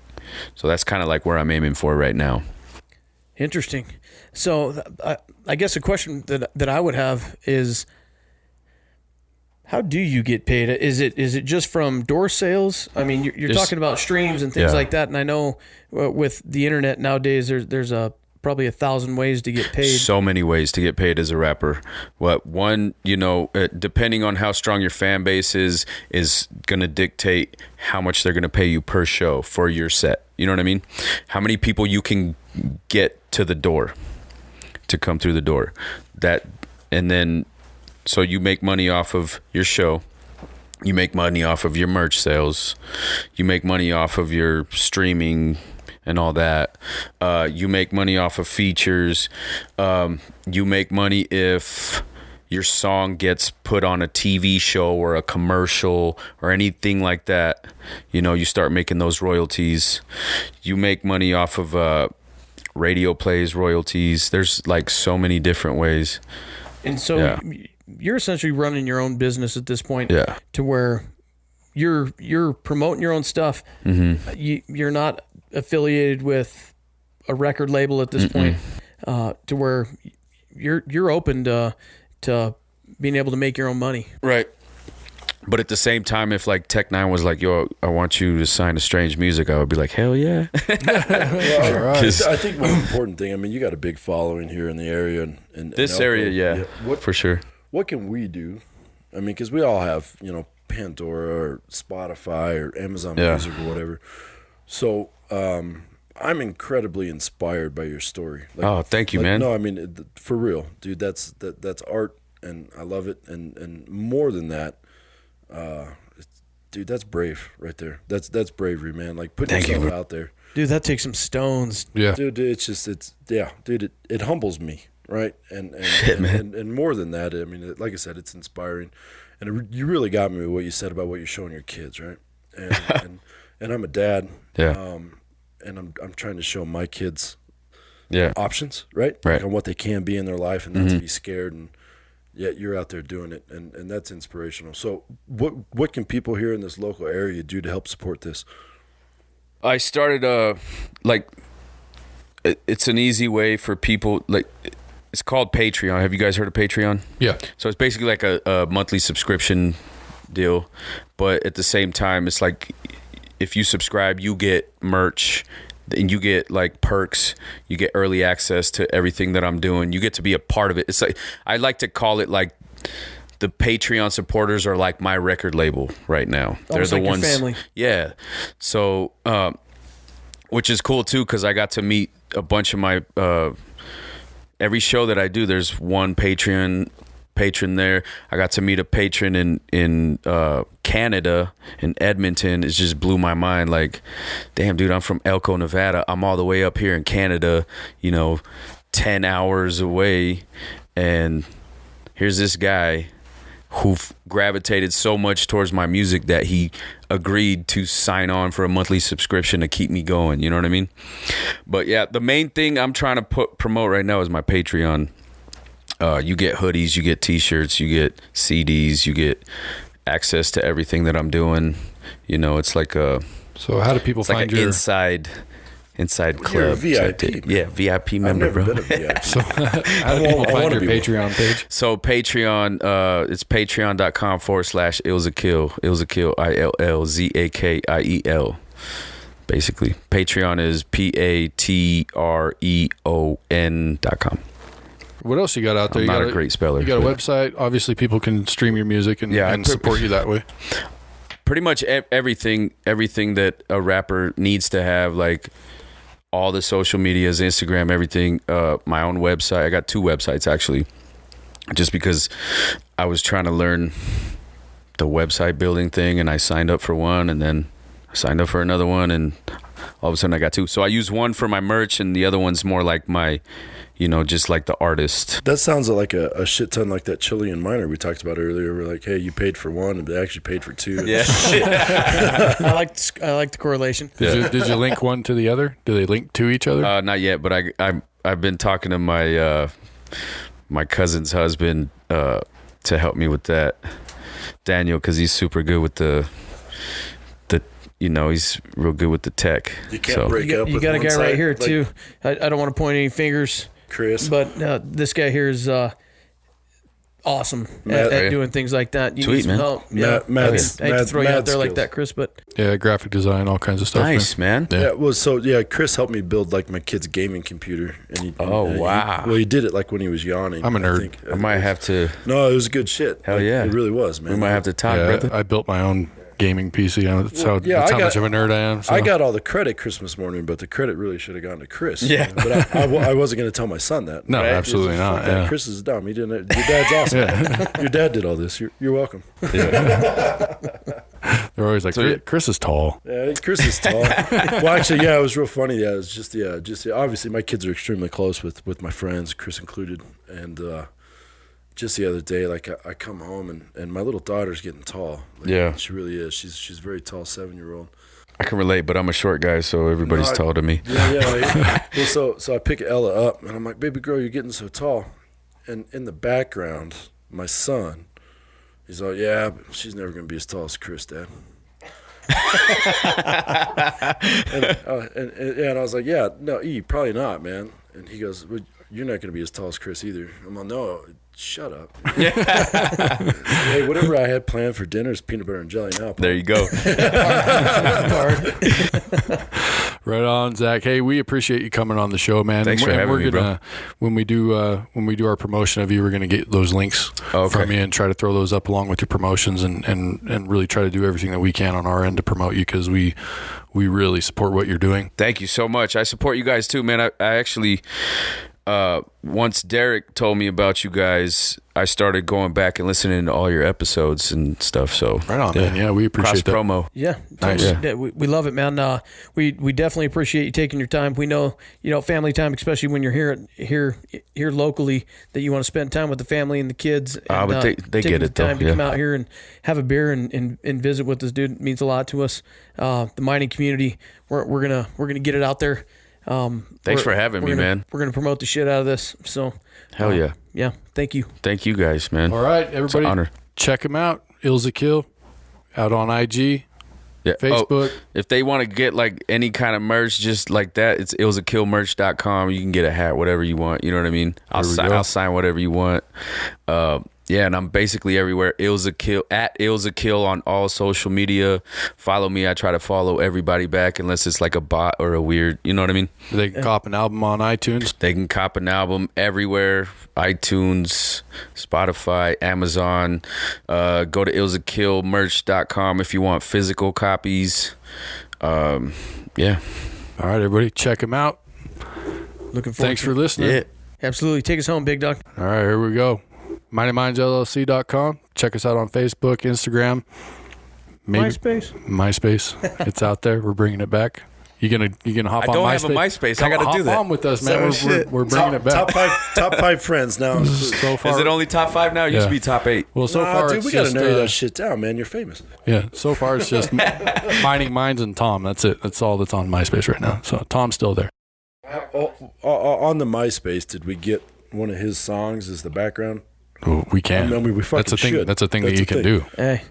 So that's kind of like where I'm aiming for right now. Interesting. So I guess a question that I would have is, how do you get paid? Is it just from door sales? I mean, you're talking about streams and things like that, and I know with the internet nowadays, there's probably 1,000 ways to get paid. So many ways to get paid as a rapper. One, you know, depending on how strong your fan base is going to dictate how much they're going to pay you per show for your set. You know what I mean? How many people you can get to the door, to come through the door. And then, so you make money off of your show. You make money off of your merch sales. You make money off of your streaming and all that. You make money off of features. You make money if your song gets put on a TV show or a commercial or anything like that. You know, you start making those royalties. You make money off of radio plays, royalties. There's like so many different ways. And so you're essentially running your own business at this point. Yeah. To where you're promoting your own stuff. You're not affiliated with a record label at this point. To where you're open to being able to make your own money. Right. But at the same time, if like Tech Nine was like, "Yo, I want you to sign to Strange Music," I would be like, "Hell yeah!" Well, I think one important thing. I mean, you got a big following here in the area, and this area, for sure. What can we do? I mean, because we all have, Pandora or Spotify or Amazon Music or whatever. So I'm incredibly inspired by your story. Like, thank you, man. No, I mean, for real, dude. That's art, and I love it. And more than that. Dude, that's brave right there. That's bravery, man. Like putting yourself out there. Dude, that takes some stones. Yeah. Dude, it humbles me, right? And more than that, I mean, like I said, it's inspiring. And you really got me with what you said about what you're showing your kids, right? And I'm a dad. Yeah. And I'm trying to show my kids options, right? Right. Like on what they can be in their life and not to be scared, and yet you're out there doing it, and that's inspirational. So what can people here in this local area do to help support this? I started it's an easy way for people, like it's called Patreon. Have you guys heard of Patreon? Yeah. So it's basically like a monthly subscription deal, but at the same time, it's like if you subscribe, you get merch. And you get like perks, you get early access to everything that I'm doing. You get to be a part of it. It's like, I like to call it like the Patreon supporters are like my record label right now. Almost They're the like ones. your family. Yeah. So, which is cool too, because I got to meet a bunch of my, every show that I do, there's one patron there. I got to meet a patron in Canada, in Edmonton. It just blew my mind. Like, damn, dude, I'm from Elko, Nevada. I'm all the way up here in Canada, 10 hours away. And here's this guy who gravitated so much towards my music that he agreed to sign on for a monthly subscription to keep me going. You know what I mean? But yeah, the main thing I'm trying to promote right now is my Patreon. You get hoodies, you get t-shirts, you get CDs, you get access to everything that I'm doing. It's like a... So how do people it's find like an your... inside club. You're a VIP. Yeah, VIP member, I've never bro. been a VIP. So how do people find your Patreon page? So Patreon, it's patreon.com/Ill Zakiel. Ill Zakiel, ILLZAKIEL. Basically, Patreon is PATREON.com. What else you got out there? I'm You not got a great speller. You got a website. Obviously, people can stream your music and support you that way. Pretty much everything that a rapper needs to have, like all the social medias, Instagram, everything. My own website. I got 2 websites actually, just because I was trying to learn the website building thing, and I signed up for one, and then I signed up for another one, and all of a sudden I got 2. So I use one for my merch, and the other one's more like my, just like the artist. That sounds like a shit ton like that Chilean miner we talked about earlier. We're like, hey, you paid for one, and they actually paid for 2. Yeah. I like the correlation. Did you link one to the other? Do they link to each other? Not yet, but I've been talking to my my cousin's husband to help me with that, Daniel, because he's super good with the he's real good with the tech. You can't break up. You with got a one guy side, right here like too. I don't want to point any fingers, Chris. but this guy here is awesome Matt, at doing things like that. You Sweet, need some man. help. Matt's- I hate to throw you out there like skills. that, Chris, but Yeah, graphic design, all kinds of stuff. Nice, man. Yeah. Chris helped me build like my kid's gaming computer. And Wow. he did it like when he was yawning. I'm a nerd. think. I might have to. No, it was good shit. Hell Like, yeah. it really was, man. We might have to talk, Yeah, brother. I built my own gaming PC. That's how I got- much of a nerd I am. So. I got all the credit Christmas morning, but the credit really should have gone to Chris. Yeah. But I wasn't going to tell my son that. No, Right? absolutely Fuck not, that. yeah. Chris is dumb. He didn't. Your dad's awesome. Your dad did all this. You're welcome. They're always like, Chris is tall. Yeah, Chris is tall. Well, actually, yeah, it was real funny. Yeah, it was just obviously my kids are extremely close with my friends, Chris included, and just the other day, like I come home and my little daughter's getting tall. Like, Yeah. she really is. She's very tall, 7-year-old. I can relate, but I'm a short guy, so everybody's tall to me. Yeah. Well, so I pick Ella up, and I'm like, baby girl, you're getting so tall. And in the background, my son, he's like, yeah, but she's never going to be as tall as Chris, Dad. and I was like, yeah, no, probably not, man. And he goes, well, you're not going to be as tall as Chris either. I'm like, no, shut up. Hey, whatever I had planned for dinner is peanut butter and jelly now. Paul. There you go. Right on, Zach. Hey, we appreciate you coming on the show, man. Thanks for having me, bro. When we do our promotion of you, we're gonna get those links from you and try to throw those up along with your promotions and really try to do everything that we can on our end to promote you, because we really support what you're doing. Thank you so much. I support you guys too, man. I actually once Derek told me about you guys, I started going back and listening to all your episodes and stuff. So right on, man. Yeah, we appreciate cross promo. Yeah, nice. Yeah. We love it, man. We definitely appreciate you taking your time. We know, family time, especially when you're here locally, that you want to spend time with the family and the kids. And, but they get it though. Time to come out here and have a beer and visit with this dude. It means a lot to us. The mining community, we're gonna get it out there. Thanks for having me, man. We're gonna promote the shit out of this. So hell yeah. Yeah, thank you. Thank you guys, man. All right, everybody, it's an honor. Check him out. Ill Zakiel, out on IG, Facebook. If they want to get like any kind of merch just like that, it's illzakielmerch.com. You can get a hat, whatever you want. You know what I mean? I'll sign whatever you want. Yeah, and I'm basically everywhere. Ill Zakiel, at Ill Zakiel on all social media. Follow me. I try to follow everybody back unless it's like a bot or a weird, you know what I mean? They can cop an album on iTunes. They can cop an album everywhere. iTunes, Spotify, Amazon. Go to illzakielmerch.com if you want physical copies. Yeah. All right, everybody, check him out. Looking forward. Thanks for listening. Yeah. Absolutely. Take us home, big dog. All right, here we go. MightyMindsLLC.com. Check us out on Facebook, Instagram, maybe MySpace. It's out there. We're bringing it back. You gonna hop on MySpace? I don't have a MySpace. I got to do that. Hop on with us, man. We're bringing it back. Top five friends now. So far, is it only top 5 now? It used to be top 8. Well, so far, dude, it's we got to just, narrow that shit down, man. You're famous. Yeah, so far it's just Mining Minds and Tom. That's it. That's all that's on MySpace right now. So Tom's still there. On the MySpace, did we get one of his songs as the background? Well, we can. I mean, we fucking that's a thing. should. That's a thing that you can do. Hey,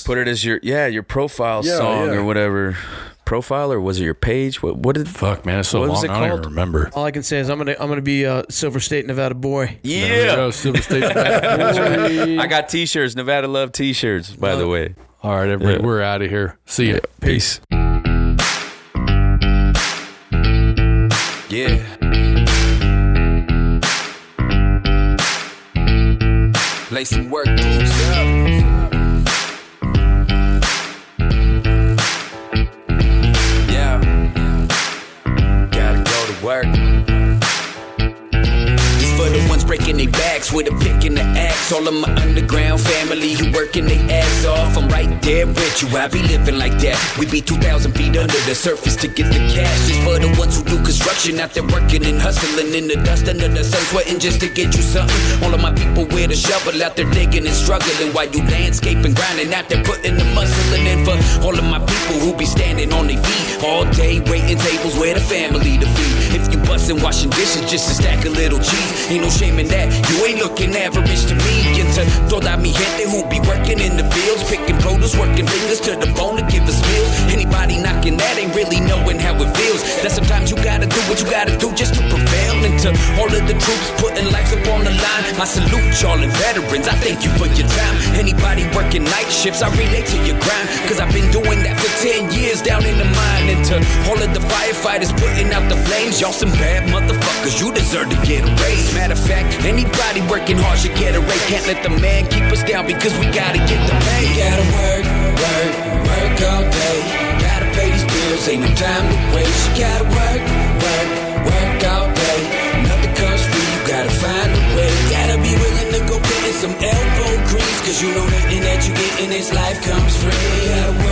put it as your profile song or whatever. Profile, or was it your page? What did? Fuck, man, it's so long. I don't even remember. All I can say is I'm gonna be a Silver State, Nevada boy. Yeah, there we go, Silver State, Nevada boy. I got T-shirts, Nevada Love T-shirts, by the way. All right, everybody, we're out of here. See ya. Peace. Yeah. Lay some work boots up. Yeah. Gotta go to work. This for the ones breaking their backs with a pick in the axe. All of my underground family who working their ass off. I'm right there with you. I be living like that. We be 2,000 feet under the surface to get the cash. This for the ones who do construction out there working and hustling in the dust under the sun, sweating just to get you something. All of my people with a shovel out there digging and struggling while you landscaping, grinding out there putting the muscle in. For all of my people who be standing on their feet all day waiting tables where the family to feed. If you bustin' washing dishes just to stack a little cheese, ain't no shame in that. You ain't looking average to me. And to toda mi gente who be working in the fields, picking produce, working fingers to the bone to give us meals. Anybody knocking that ain't really knowing how it feels. That sometimes you gotta do what you gotta do just to prevail. And to all of the troops putting lives up on the line, I salute y'all and veterans. I thank you for your time. Anybody working night shifts, I relate to your grind, cause I've been doing that for 10 years down in the mine. And to all of the firefighters putting out the flames, y'all some bad motherfuckers, you deserve to get a raise. Matter of fact, anybody working hard should get a raise. Can't let the man keep us down because we gotta get the pay. Gotta work all day. Gotta pay these bills, ain't no time to waste. You gotta work all day. Nothing comes free, you gotta find a way. Gotta be willing to go put in some elbow grease, cause you know nothing that you get in this life comes free. You gotta work